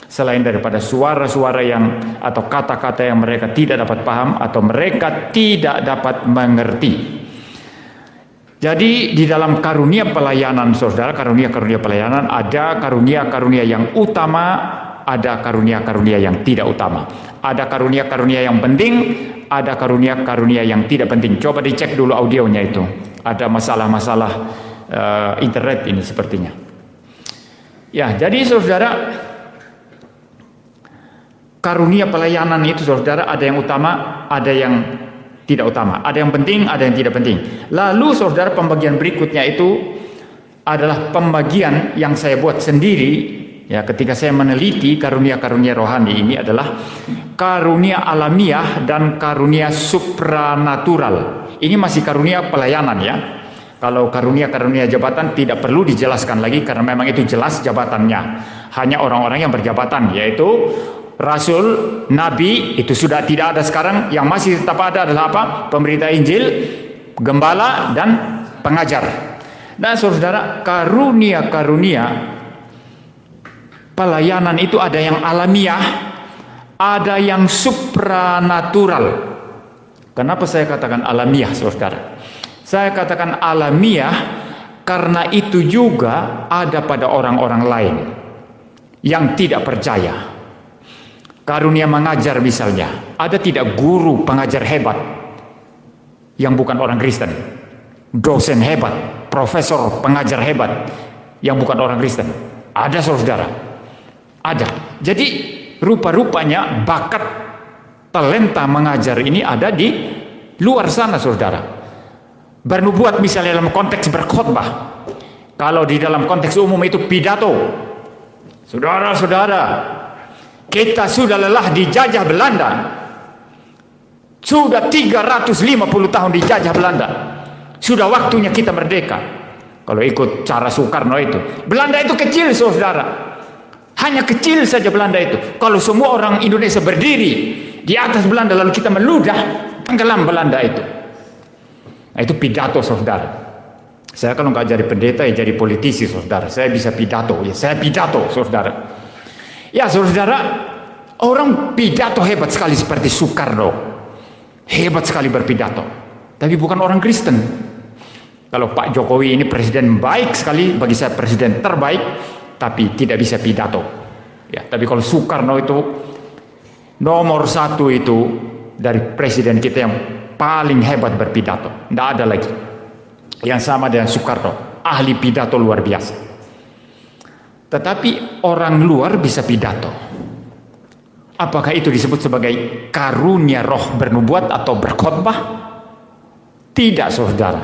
Selain daripada suara-suara yang atau kata-kata yang mereka tidak dapat paham atau mereka tidak dapat mengerti. Jadi di dalam karunia pelayanan saudara, karunia-karunia pelayanan ada karunia-karunia yang utama, ada karunia-karunia yang tidak utama. Ada karunia-karunia yang penting, ada karunia-karunia yang tidak penting. Coba dicek dulu audionya itu. Ada masalah-masalah internet ini sepertinya. Ya, jadi saudara, karunia pelayanan itu saudara ada yang utama, ada yang tidak utama. Ada yang penting, ada yang tidak penting. Lalu saudara, pembagian berikutnya itu adalah pembagian yang saya buat sendiri. Ya, ketika saya meneliti karunia-karunia rohani ini adalah karunia alamiah dan karunia supranatural. Ini masih karunia pelayanan ya. Kalau karunia-karunia jabatan tidak perlu dijelaskan lagi karena memang itu jelas jabatannya. Hanya orang-orang yang berjabatan, yaitu rasul, nabi, itu sudah tidak ada sekarang. Yang masih tetap ada adalah apa? Pemberita Injil, gembala, dan pengajar. Nah saudara, karunia-karunia pelayanan itu ada yang alamiah, ada yang supranatural. Kenapa saya katakan alamiah saudara? Saya katakan alamiah karena itu juga ada pada orang-orang lain yang tidak percaya. Karunia mengajar misalnya, ada tidak guru pengajar hebat yang bukan orang Kristen, dosen hebat, profesor pengajar hebat yang bukan orang Kristen? Ada saudara, ada. Jadi rupa-rupanya bakat talenta mengajar ini ada di luar sana saudara. Bernubuat misalnya dalam konteks berkhotbah, kalau di dalam konteks umum itu pidato, Saudara-saudara, kita sudah lelah dijajah Belanda. Sudah 350 tahun dijajah Belanda. Sudah waktunya kita merdeka. Kalau ikut cara Soekarno itu. Belanda itu kecil, saudara. Hanya kecil saja Belanda itu. Kalau semua orang Indonesia berdiri di atas Belanda lalu kita meludah, tenggelam Belanda itu. Nah, itu pidato, saudara. Saya kalau nggak jadi pendeta ya jadi politisi, saudara. Saya bisa pidato, ya saya pidato, saudara. Ya, saudara, orang pidato hebat sekali seperti Soekarno. Hebat sekali berpidato. Tapi bukan orang Kristen. Kalau Pak Jokowi ini presiden baik sekali, bagi saya presiden terbaik, tapi tidak bisa pidato. Ya, tapi kalau Soekarno itu nomor satu itu dari presiden kita yang paling hebat berpidato. Tidak ada lagi. Yang sama dengan Soekarno, ahli pidato luar biasa. Tetapi orang luar bisa pidato. Apakah itu disebut sebagai karunia roh bernubuat atau berkhotbah? Tidak, saudara.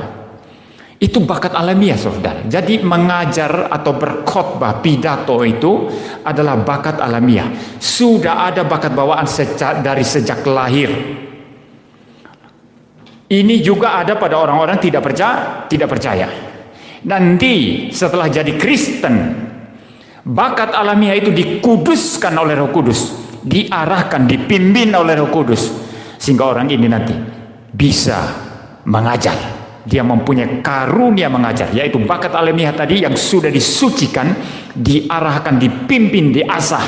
Itu bakat alamiah, saudara. Jadi mengajar atau berkhotbah pidato itu adalah bakat alamiah. Sudah ada bakat bawaan dari sejak lahir. Ini juga ada pada orang-orang tidak percaya. Nanti setelah jadi Kristen, bakat alamiah itu dikuduskan oleh Roh Kudus, diarahkan, dipimpin oleh Roh Kudus, sehingga orang ini nanti bisa mengajar. Dia mempunyai karunia mengajar, yaitu bakat alamiah tadi yang sudah disucikan, diarahkan, dipimpin, diasah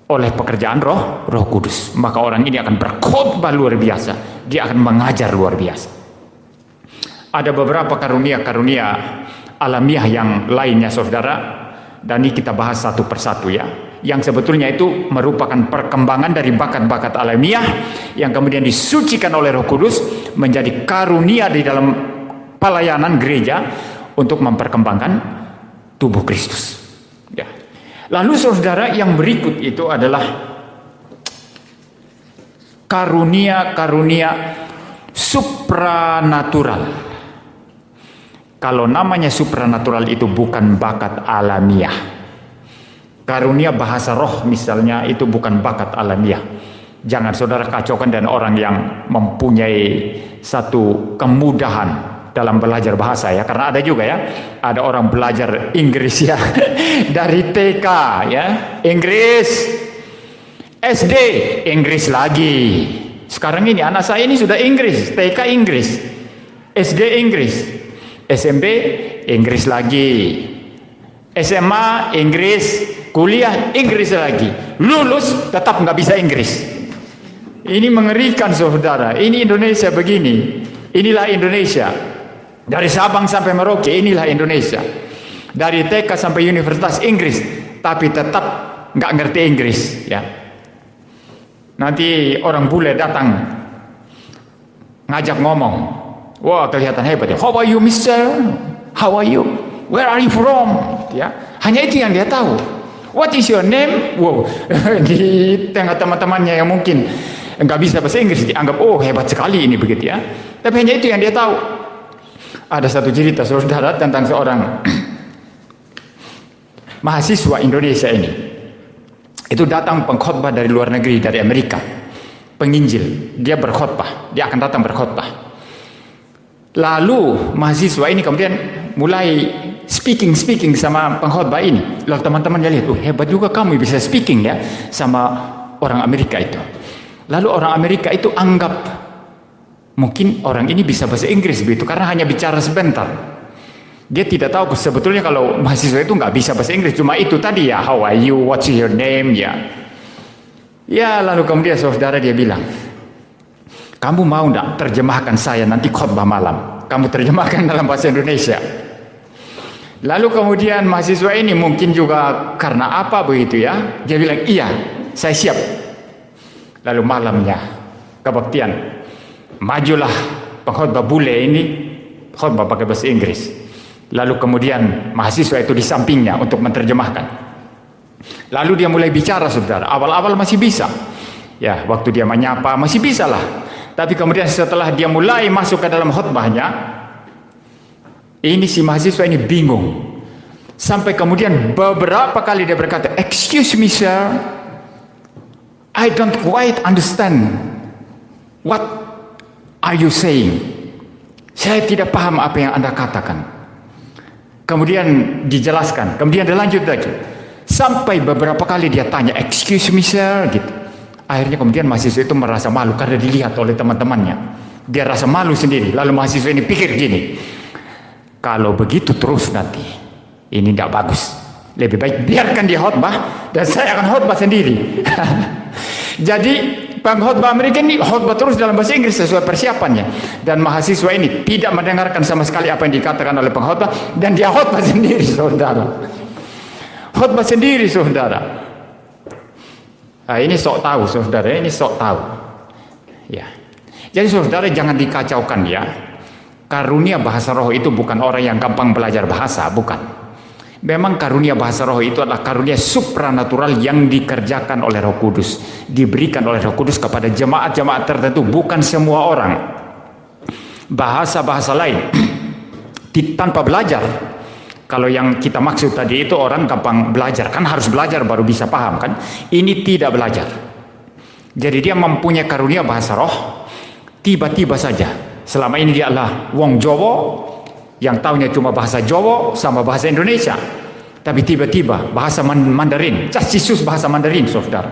oleh pekerjaan Roh Kudus. Maka orang ini akan berkhotbah luar biasa. Dia akan mengajar luar biasa. Ada beberapa karunia-karunia alamiah yang lainnya, saudara. Dan ini kita bahas satu persatu ya. Yang sebetulnya itu merupakan perkembangan dari bakat-bakat alamiah yang kemudian disucikan oleh Roh Kudus menjadi karunia di dalam pelayanan gereja untuk memperkembangkan tubuh Kristus. Ya. Lalu saudara, yang berikut itu adalah karunia-karunia supranatural. Kalau namanya supranatural itu bukan bakat alamiah. Karunia bahasa roh misalnya itu bukan bakat alamiah. Jangan saudara kacaukan dengan orang yang mempunyai satu kemudahan dalam belajar bahasa ya, karena ada juga ya, ada orang belajar Inggris ya dari TK ya, Inggris, SD Inggris lagi. Sekarang ini anak saya ini sudah Inggris, TK Inggris, SD Inggris, SMP Inggris lagi, SMA Inggris, kuliah Inggris lagi, lulus tetap nggak bisa Inggris. Ini mengerikan saudara. Ini Indonesia begini. Inilah Indonesia. Dari Sabang sampai Merauke, inilah Indonesia. Dari TK sampai Universitas Inggris, tapi tetap nggak ngerti Inggris, ya. Nanti orang bule datang ngajak ngomong, wah kelihatan hebat ya. How are you, Mister? How are you? Where are you from? Ya, hanya itu yang dia tahu. What is your name? Wow, di tengah teman-temannya yang mungkin nggak bisa bahasa Inggris, dianggap oh hebat sekali ini begitu ya. Tapi hanya itu yang dia tahu. Ada satu cerita saudara tentang seorang mahasiswa Indonesia ini. Itu datang pengkhotbah dari luar negeri, dari Amerika. Penginjil, dia berkhotbah, dia akan datang berkhotbah. Lalu mahasiswa ini kemudian mulai speaking sama pengkhotbah ini. Lalu teman-temannya lihat, oh hebat juga kamu bisa speaking ya sama orang Amerika itu. Lalu orang Amerika itu anggap mungkin orang ini bisa bahasa Inggris begitu karena hanya bicara sebentar. Dia tidak tahu sebetulnya kalau mahasiswa itu nggak bisa bahasa Inggris, cuma itu tadi ya, how are you, what's your name ya. Ya lalu kemudian saudara dia bilang, kamu mau nggak terjemahkan saya nanti khotbah malam? Kamu terjemahkan dalam bahasa Indonesia. Lalu kemudian mahasiswa ini mungkin juga karena apa begitu ya, dia bilang iya, saya siap. Lalu malamnya kebaktian. Majulah pengkhotbah bule ini khotbah pakai bahasa Inggris. Lalu kemudian mahasiswa itu di sampingnya untuk menerjemahkan. Lalu dia mulai bicara saudara. Awal-awal masih bisa. Ya, waktu dia menyapa masih bisa lah. Tapi kemudian setelah dia mulai masuk ke dalam khotbahnya, ini si mahasiswa ini bingung. Sampai kemudian beberapa kali dia berkata, "Excuse me sir, I don't quite understand. What are you saying?" Saya tidak paham apa yang Anda katakan. Kemudian dijelaskan, kemudian dia lanjut lagi. Sampai beberapa kali dia tanya, "Excuse me sir," gitu. Akhirnya kemudian mahasiswa itu merasa malu karena dilihat oleh teman-temannya. Dia rasa malu sendiri. Lalu mahasiswa ini pikir gini, kalau begitu terus nanti, ini tidak bagus. Lebih baik biarkan dia khotbah dan saya akan khotbah sendiri. Jadi pengkhotbah mereka ini khotbah terus dalam bahasa Inggris sesuai persiapannya. Dan mahasiswa ini tidak mendengarkan sama sekali apa yang dikatakan oleh pengkhotbah dan dia khotbah sendiri, saudara. Khotbah sendiri, saudara. Nah, ini sok tahu, saudara. Ini sok tahu. Ya. Jadi saudara jangan dikacaukan ya. Karunia bahasa roh itu bukan orang yang gampang belajar bahasa, bukan. Memang karunia bahasa roh itu adalah karunia supranatural yang dikerjakan oleh Roh Kudus, diberikan oleh Roh Kudus kepada jemaat-jemaat tertentu, bukan semua orang. Bahasa-bahasa lain tanpa belajar. Kalau yang kita maksud tadi itu orang gampang belajar, kan harus belajar baru bisa paham kan? Ini tidak belajar. Jadi dia mempunyai karunia bahasa roh tiba-tiba saja. Selama ini dia adalah wong Jawa, yang tahunya cuma bahasa Jawa sama bahasa Indonesia, tapi tiba-tiba bahasa Mandarin, cacisus bahasa Mandarin, saudara.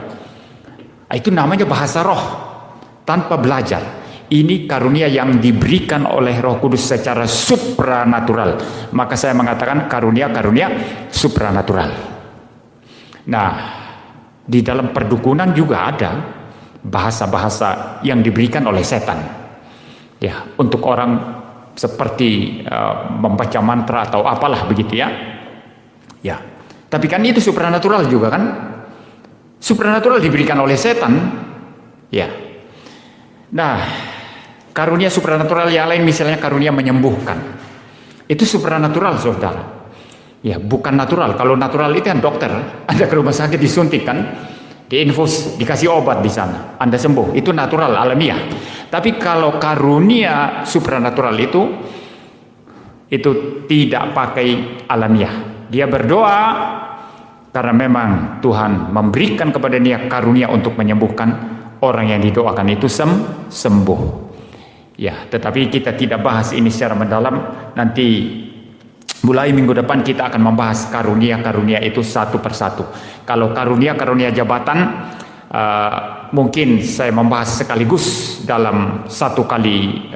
Itu namanya bahasa roh tanpa belajar. Ini karunia yang diberikan oleh Roh Kudus secara supranatural. Maka saya mengatakan karunia-karunia supranatural. Nah, di dalam perdukunan juga ada bahasa-bahasa yang diberikan oleh setan. Ya, untuk orang seperti membaca mantra atau apalah begitu ya. Ya. Tapi kan itu supranatural juga kan? Supranatural diberikan oleh setan. Ya. Nah, karunia supranatural yang lain misalnya karunia menyembuhkan. Itu supranatural, saudara. Ya, bukan natural. Kalau natural itu kan dokter, Anda ke rumah sakit disuntik kan, diinfus, dikasih obat di sana, Anda sembuh. Itu natural, alamiah. Tapi kalau karunia supranatural itu tidak pakai alamiah. Dia berdoa karena memang Tuhan memberikan kepada dia karunia untuk menyembuhkan orang yang didoakan itu sembuh. Ya, tetapi kita tidak bahas ini secara mendalam. Nanti mulai minggu depan kita akan membahas karunia-karunia itu satu persatu. Kalau karunia-karunia jabatan mungkin saya membahas sekaligus dalam satu kali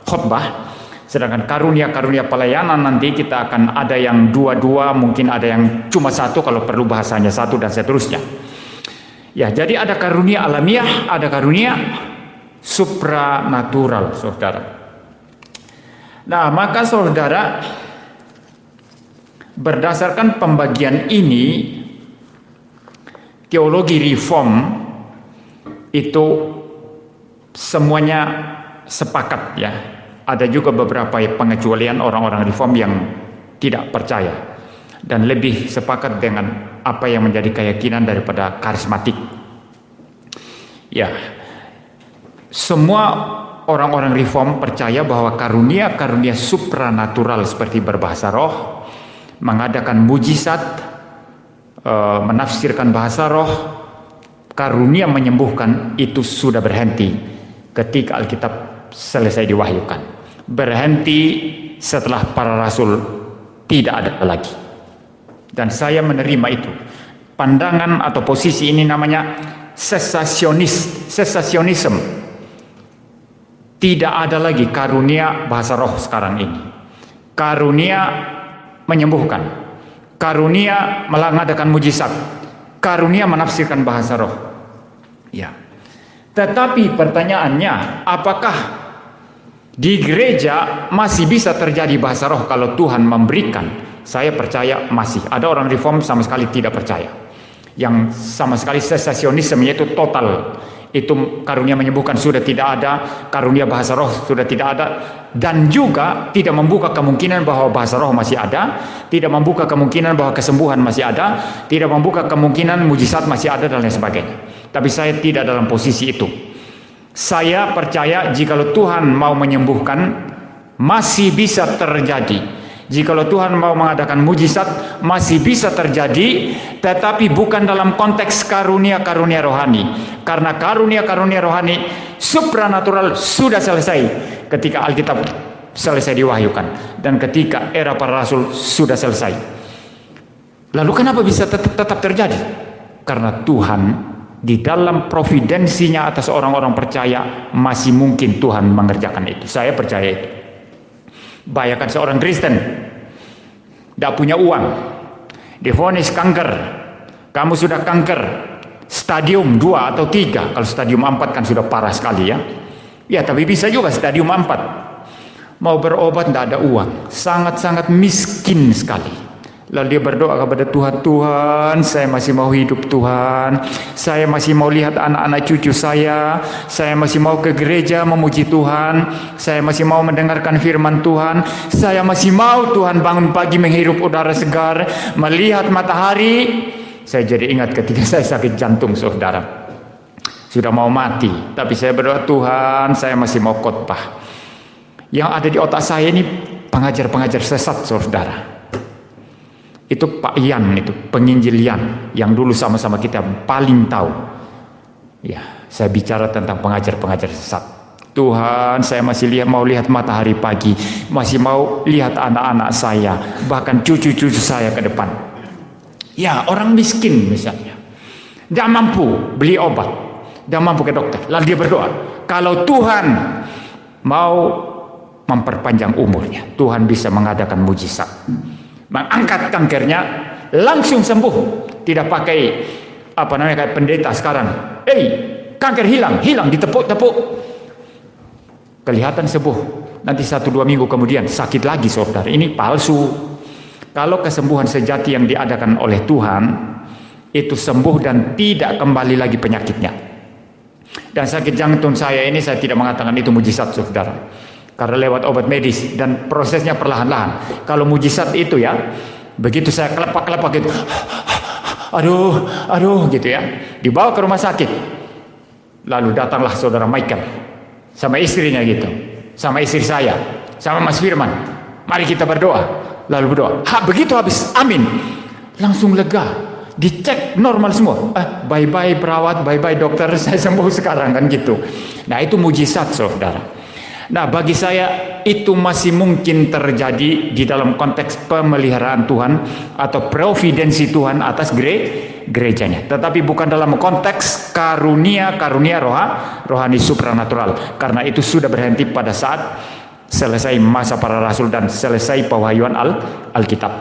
khotbah. Sedangkan karunia-karunia pelayanan nanti kita akan ada yang dua-dua, mungkin ada yang cuma satu kalau perlu bahasanya satu dan seterusnya. Ya, jadi ada karunia alamiah, ada karunia supranatural, saudara. Nah, maka saudara, berdasarkan pembagian ini, teologi reform itu semuanya sepakat ya. Ada juga beberapa pengecualian orang-orang reform yang tidak percaya dan lebih sepakat dengan apa yang menjadi keyakinan daripada karismatik. Ya, semua orang-orang reform percaya bahwa karunia-karunia supranatural seperti berbahasa roh, mengadakan mujizat, menafsirkan bahasa roh, karunia menyembuhkan itu sudah berhenti ketika Alkitab selesai diwahyukan. Berhenti setelah para rasul tidak ada lagi. Dan saya menerima itu. Pandangan atau posisi ini namanya sesasionism. Tidak ada lagi karunia bahasa roh sekarang ini. Karunia menyembuhkan, karunia mengadakan mujizat, karunia menafsirkan bahasa roh. Ya. Tetapi pertanyaannya, apakah di gereja masih bisa terjadi bahasa roh kalau Tuhan memberikan? Saya percaya masih. Ada orang reform sama sekali tidak percaya. Yang sama sekali sesasionisme itu total. Itu karunia menyembuhkan sudah tidak ada, karunia bahasa roh sudah tidak ada, dan juga tidak membuka kemungkinan bahwa bahasa roh masih ada, tidak membuka kemungkinan bahwa kesembuhan masih ada, tidak membuka kemungkinan mujizat masih ada dan lain sebagainya. Tapi saya tidak dalam posisi itu. Saya percaya jikalau Tuhan mau menyembuhkan masih bisa terjadi. Jikalau Tuhan mau mengadakan mujizat, masih bisa terjadi, tetapi bukan dalam konteks karunia-karunia rohani. Karena karunia-karunia rohani supranatural sudah selesai ketika Alkitab selesai diwahyukan, dan ketika era para rasul sudah selesai. Lalu kenapa bisa tetap terjadi? Karena Tuhan di dalam providensinya atas orang-orang percaya masih mungkin Tuhan mengerjakan itu. Saya percaya itu. Bayangkan seorang Kristen tidak punya uang, divonis kanker, kamu sudah kanker stadium 2 atau 3, kalau stadium 4 kan sudah parah sekali ya. Ya, tapi bisa juga stadium 4. Mau berobat tidak ada uang, sangat-sangat miskin sekali. Lalu dia berdoa kepada Tuhan, Tuhan, saya masih mau hidup Tuhan, saya masih mau lihat anak-anak cucu saya masih mau ke gereja memuji Tuhan, saya masih mau mendengarkan firman Tuhan, saya masih mau Tuhan bangun pagi menghirup udara segar, melihat matahari. Saya jadi ingat ketika saya sakit jantung, saudara, sudah mau mati, tapi saya berdoa, Tuhan, saya masih mau khotbah. Yang ada di otak saya ini pengajar-pengajar sesat, saudara. Itu Pak Ian, itu penginjil Ian yang dulu sama-sama kita paling tahu. Ya, saya bicara tentang pengajar-pengajar sesat. Tuhan, saya masih mau lihat matahari pagi, masih mau lihat anak-anak saya, bahkan cucu-cucu saya ke depan. Ya, orang miskin misalnya, tidak mampu beli obat, tidak mampu ke dokter. Lalu dia berdoa, kalau Tuhan mau memperpanjang umurnya, Tuhan bisa mengadakan mujizat, mengangkat kankernya langsung sembuh, tidak pakai kayak pendeta sekarang. Kanker hilang ditepuk-tepuk, kelihatan sembuh, nanti 1-2 minggu kemudian sakit lagi, saudara. Ini palsu. Kalau kesembuhan sejati yang diadakan oleh Tuhan itu sembuh dan tidak kembali lagi penyakitnya. Dan sakit jantung saya ini, saya tidak mengatakan itu mujizat, saudara, karena lewat obat medis dan prosesnya perlahan-lahan. Kalau mujizat itu ya, begitu saya kelepak-kelepak gitu, aduh gitu ya, dibawa ke rumah sakit. Lalu datanglah saudara Michael sama istrinya gitu, sama istri saya, sama Mas Firman, mari kita berdoa. Lalu berdoa, begitu habis amin, langsung lega, dicek normal semua. Bye-bye perawat, bye-bye dokter, saya sembuh sekarang, kan gitu. Nah, itu mujizat, saudara. Nah, bagi saya itu masih mungkin terjadi di dalam konteks pemeliharaan Tuhan atau providensi Tuhan atas gerejanya, tetapi bukan dalam konteks karunia rohani supranatural, karena itu sudah berhenti pada saat selesai masa para rasul dan selesai pewahyuan Alkitab.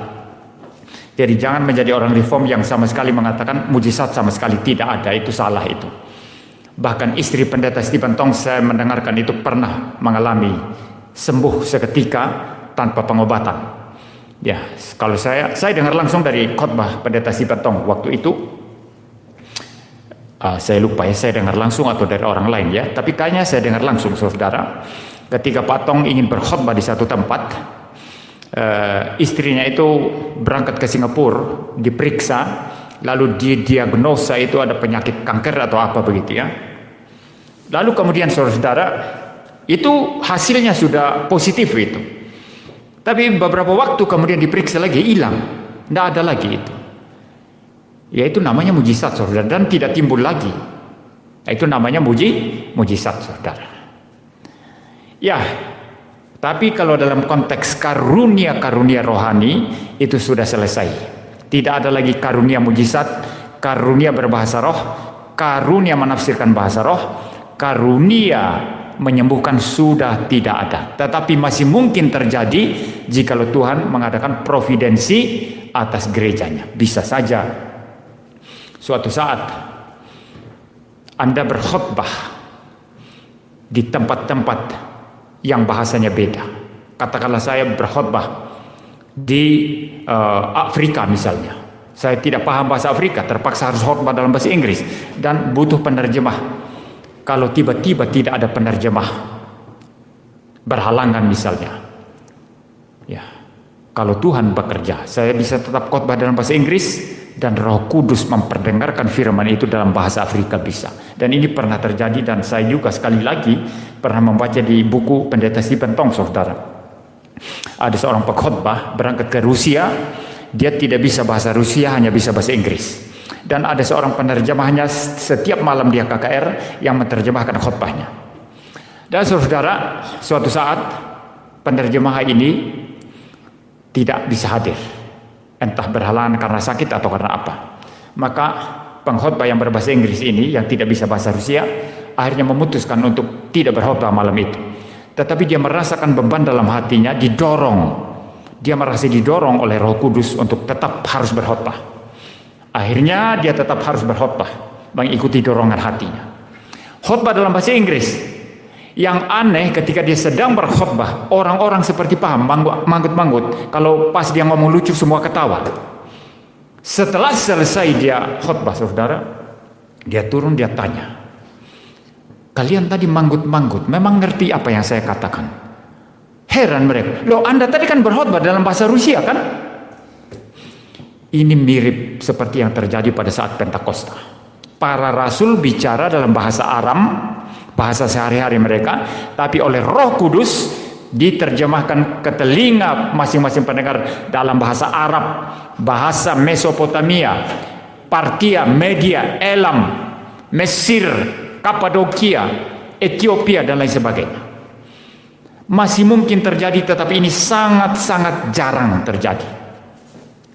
Jadi jangan menjadi orang reform yang sama sekali mengatakan mujizat sama sekali tidak ada, itu salah itu. Bahkan istri pendeta Stephen Tong, saya mendengarkan itu pernah mengalami sembuh seketika tanpa pengobatan. Ya, kalau saya dengar langsung dari khotbah pendeta Stephen Tong waktu itu. Saya lupa ya, saya dengar langsung atau dari orang lain ya, tapi kayaknya saya dengar langsung, saudara. Ketika Pak Tong ingin berkhotbah di satu tempat, istrinya itu berangkat ke Singapura, diperiksa, lalu didiagnosa itu ada penyakit kanker atau apa begitu ya. Lalu kemudian saudara, itu hasilnya sudah positif itu. Tapi beberapa waktu kemudian diperiksa lagi, hilang, tidak ada lagi itu. Ya, itu namanya mujizat, saudara, dan tidak timbul lagi. Nah, itu namanya mujizat, saudara. Ya, tapi kalau dalam konteks karunia-karunia rohani itu sudah selesai. Tidak ada lagi karunia mujizat, karunia berbahasa roh, karunia menafsirkan bahasa roh, karunia menyembuhkan sudah tidak ada. Tetapi masih mungkin terjadi jikalau Tuhan mengadakan providensi atas gerejanya. Bisa saja suatu saat Anda berkhotbah di tempat-tempat yang bahasanya beda. Katakanlah saya berkhotbah di Afrika misalnya. Saya tidak paham bahasa Afrika, terpaksa harus khotbah dalam bahasa Inggris dan butuh penerjemah. Kalau tiba-tiba tidak ada penerjemah, berhalangan misalnya. Ya, kalau Tuhan bekerja, saya bisa tetap khotbah dalam bahasa Inggris dan Roh Kudus memperdengarkan firman itu dalam bahasa Afrika bisa. Dan ini pernah terjadi, dan saya juga sekali lagi pernah membaca di buku pendeta Stephen Tong, saudara. Ada seorang pengkhotbah berangkat ke Rusia, dia tidak bisa bahasa Rusia, hanya bisa bahasa Inggris. Dan ada seorang penerjemahnya, setiap malam dia KKR yang menerjemahkan khotbahnya. Dan saudara, suatu saat penerjemah ini tidak bisa hadir, entah berhalangan karena sakit atau karena apa. Maka pengkhotbah yang berbahasa Inggris ini yang tidak bisa bahasa Rusia akhirnya memutuskan untuk tidak berkhotbah malam itu. Tetapi dia merasakan beban dalam hatinya, dia merasa didorong oleh Roh Kudus untuk tetap harus berkhotbah. Akhirnya dia tetap harus berkhotbah, mengikuti dorongan hatinya. Khotbah dalam bahasa Inggris. Yang aneh, ketika dia sedang berkhotbah, orang-orang seperti paham, manggut-manggut. Kalau pas dia ngomong lucu, semua ketawa. Setelah selesai dia khotbah, saudara, dia turun, dia tanya, kalian tadi manggut-manggut, memang ngerti apa yang saya katakan? Heran mereka. Loh, Anda tadi kan berkhotbah dalam bahasa Rusia kan? Ini mirip seperti yang terjadi pada saat Pentakosta. Para rasul bicara dalam bahasa Aram, bahasa sehari-hari mereka, tapi oleh Roh Kudus diterjemahkan ke telinga masing-masing pendengar dalam bahasa Arab, bahasa Mesopotamia, Partia, Media, Elam, Mesir, Kapadokia, Ethiopia, dan lain sebagainya. Masih mungkin terjadi, tetapi ini sangat-sangat jarang terjadi.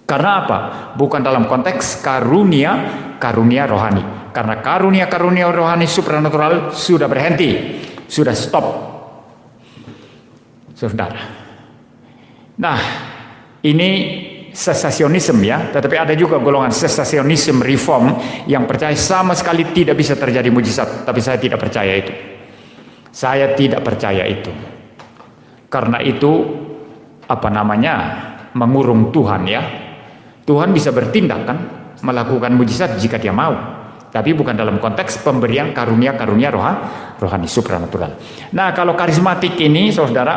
Karena apa? Bukan dalam konteks karunia rohani. Karena karunia rohani supranatural sudah berhenti, sudah stop, saudara. Nah, ini sesasionisme ya, tetapi ada juga golongan sesasionisme reform yang percaya sama sekali tidak bisa terjadi mujizat. Tapi saya tidak percaya itu. Saya tidak percaya itu. Karena itu mengurung Tuhan ya. Tuhan bisa bertindak kan, melakukan mujizat jika dia mau, tapi bukan dalam konteks pemberian karunia rohani supranatural. Nah, kalau karismatik ini saudara,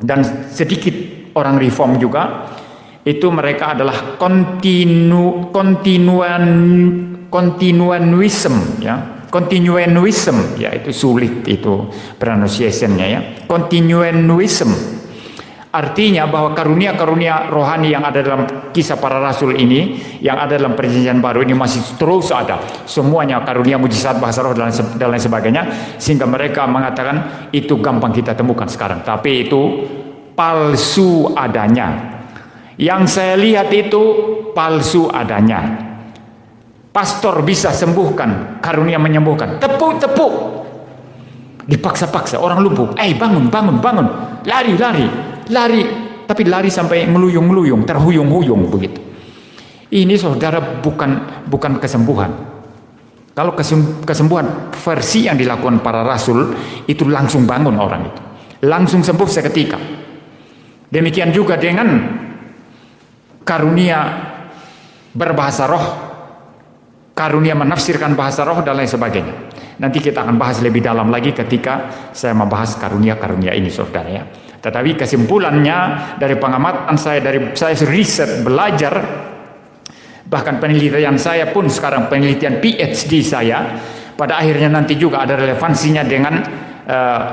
dan sedikit orang reform juga, itu mereka adalah continuanism ya. Continuanism ya, itu sulit itu pronunciation-nya ya. Continuanism artinya bahwa karunia-karunia rohani yang ada dalam kisah para rasul ini, yang ada dalam perjanjian baru ini masih terus ada. Semuanya karunia, mujizat, bahasa roh dan lain sebagainya, sehingga mereka mengatakan itu gampang kita temukan sekarang. Tapi itu palsu adanya. Yang saya lihat itu palsu adanya. Pastor bisa sembuhkan, karunia menyembuhkan, tepuk-tepuk, dipaksa-paksa orang lumpuh, bangun, lari, tapi lari sampai meluyung-meluyung, terhuyung-huyung begitu. Ini saudara bukan kesembuhan. Kalau kesembuhan versi yang dilakukan para rasul itu langsung bangun orang itu, langsung sembuh seketika. Demikian juga dengan karunia berbahasa roh, karunia menafsirkan bahasa roh dan lain sebagainya. Nanti kita akan bahas lebih dalam lagi ketika saya membahas karunia-karunia ini saudara ya. Tetapi kesimpulannya dari pengamatan saya, dari saya riset, belajar, bahkan penelitian saya pun sekarang penelitian PhD saya, pada akhirnya nanti juga ada relevansinya dengan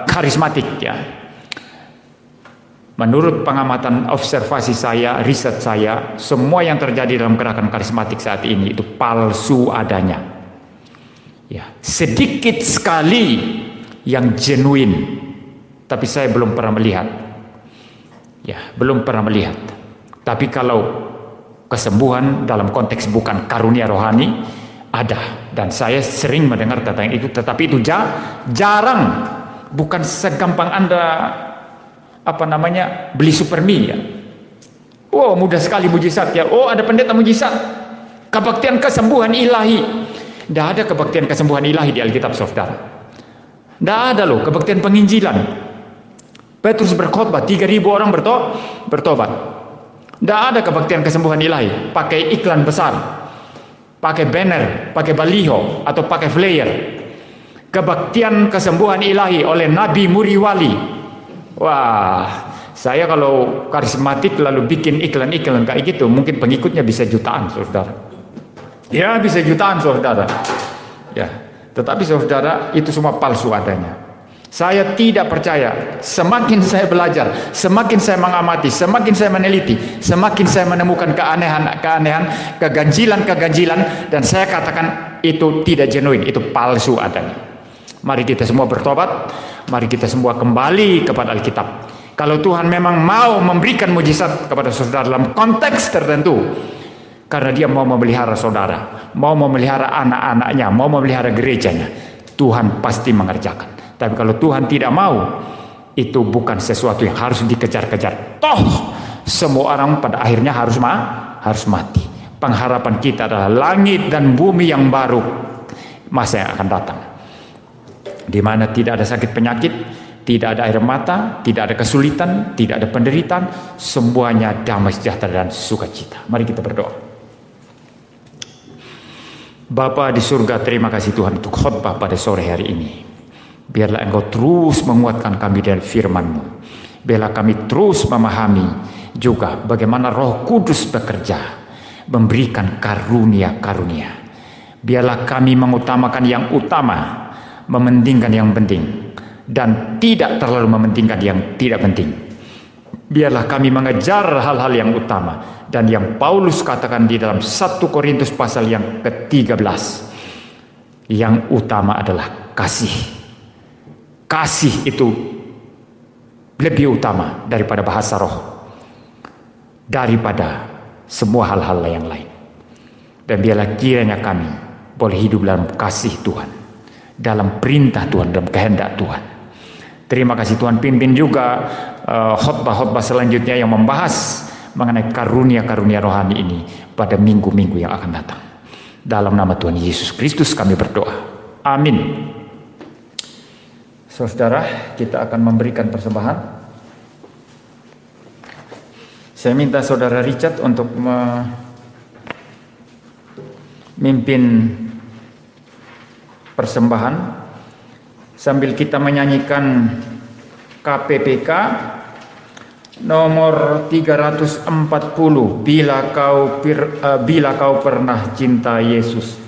karismatik ya. Menurut pengamatan observasi saya, riset saya, semua yang terjadi dalam gerakan karismatik saat ini itu palsu adanya. Ya, sedikit sekali yang genuine, tapi saya belum pernah melihat. Ya, belum pernah melihat. Tapi kalau kesembuhan dalam konteks bukan karunia rohani ada, dan saya sering mendengar tentang itu, tetapi itu jarang. Bukan segampang Anda beli supermi ya. Oh, mudah sekali mujizat ya. Oh, ada pendeta mujizat. Kebaktian kesembuhan ilahi. Tidak ada kebaktian kesembuhan ilahi di Alkitab saudara. Tidak ada loh kebaktian penginjilan. Petrus berkhotbah, 3.000 orang bertobat. Tidak ada kebaktian kesembuhan ilahi. Pakai iklan besar, pakai banner, pakai baliho, atau pakai flyer. Kebaktian kesembuhan ilahi oleh Nabi Muriwali. Wah, saya kalau karismatik lalu bikin iklan-iklan kayak gitu, mungkin pengikutnya bisa jutaan saudara. Ya, bisa jutaan saudara. Ya, tetapi saudara, itu semua palsu adanya. Saya tidak percaya. Semakin saya belajar, semakin saya mengamati, semakin saya meneliti, semakin saya menemukan keanehan-keanehan, keganjilan-keganjilan, dan saya katakan itu tidak genuine, itu palsu adanya. Mari kita semua bertobat, mari kita semua kembali kepada Alkitab. Kalau Tuhan memang mau memberikan mujizat kepada saudara dalam konteks tertentu, karena dia mau memelihara saudara, mau memelihara anak-anaknya, mau memelihara gerejanya, Tuhan pasti mengerjakan. Tapi kalau Tuhan tidak mau, itu bukan sesuatu yang harus dikejar-kejar. Toh semua orang pada akhirnya harus mati. Pengharapan kita adalah langit dan bumi yang baru, masa yang akan datang, di mana tidak ada sakit penyakit, tidak ada air mata, tidak ada kesulitan, tidak ada penderitaan, semuanya damai sejahtera dan sukacita. Mari kita berdoa. Bapa di surga, terima kasih Tuhan untuk khotbah pada sore hari ini. Biarlah Engkau terus menguatkan kami dari firman-Mu. Biarlah kami terus memahami juga bagaimana Roh Kudus bekerja, memberikan karunia-karunia. Biarlah kami mengutamakan yang utama, mementingkan yang penting, dan tidak terlalu mementingkan yang tidak penting. Biarlah kami mengejar hal-hal yang utama, dan yang Paulus katakan di dalam 1 Korintus pasal yang ke-13, yang utama adalah kasih. Kasih itu lebih utama daripada bahasa roh, daripada semua hal-hal yang lain. Dan biarlah kiranya kami boleh hidup dalam kasih Tuhan, dalam perintah Tuhan, dalam kehendak Tuhan. Terima kasih Tuhan, pimpin juga khotbah-khotbah selanjutnya yang membahas mengenai karunia-karunia rohani ini pada minggu-minggu yang akan datang. Dalam nama Tuhan Yesus Kristus kami berdoa. Amin. Saudara, kita akan memberikan persembahan. Saya minta Saudara Richard untuk memimpin persembahan sambil kita menyanyikan KPPK nomor 340, bila kau pernah cinta Yesus.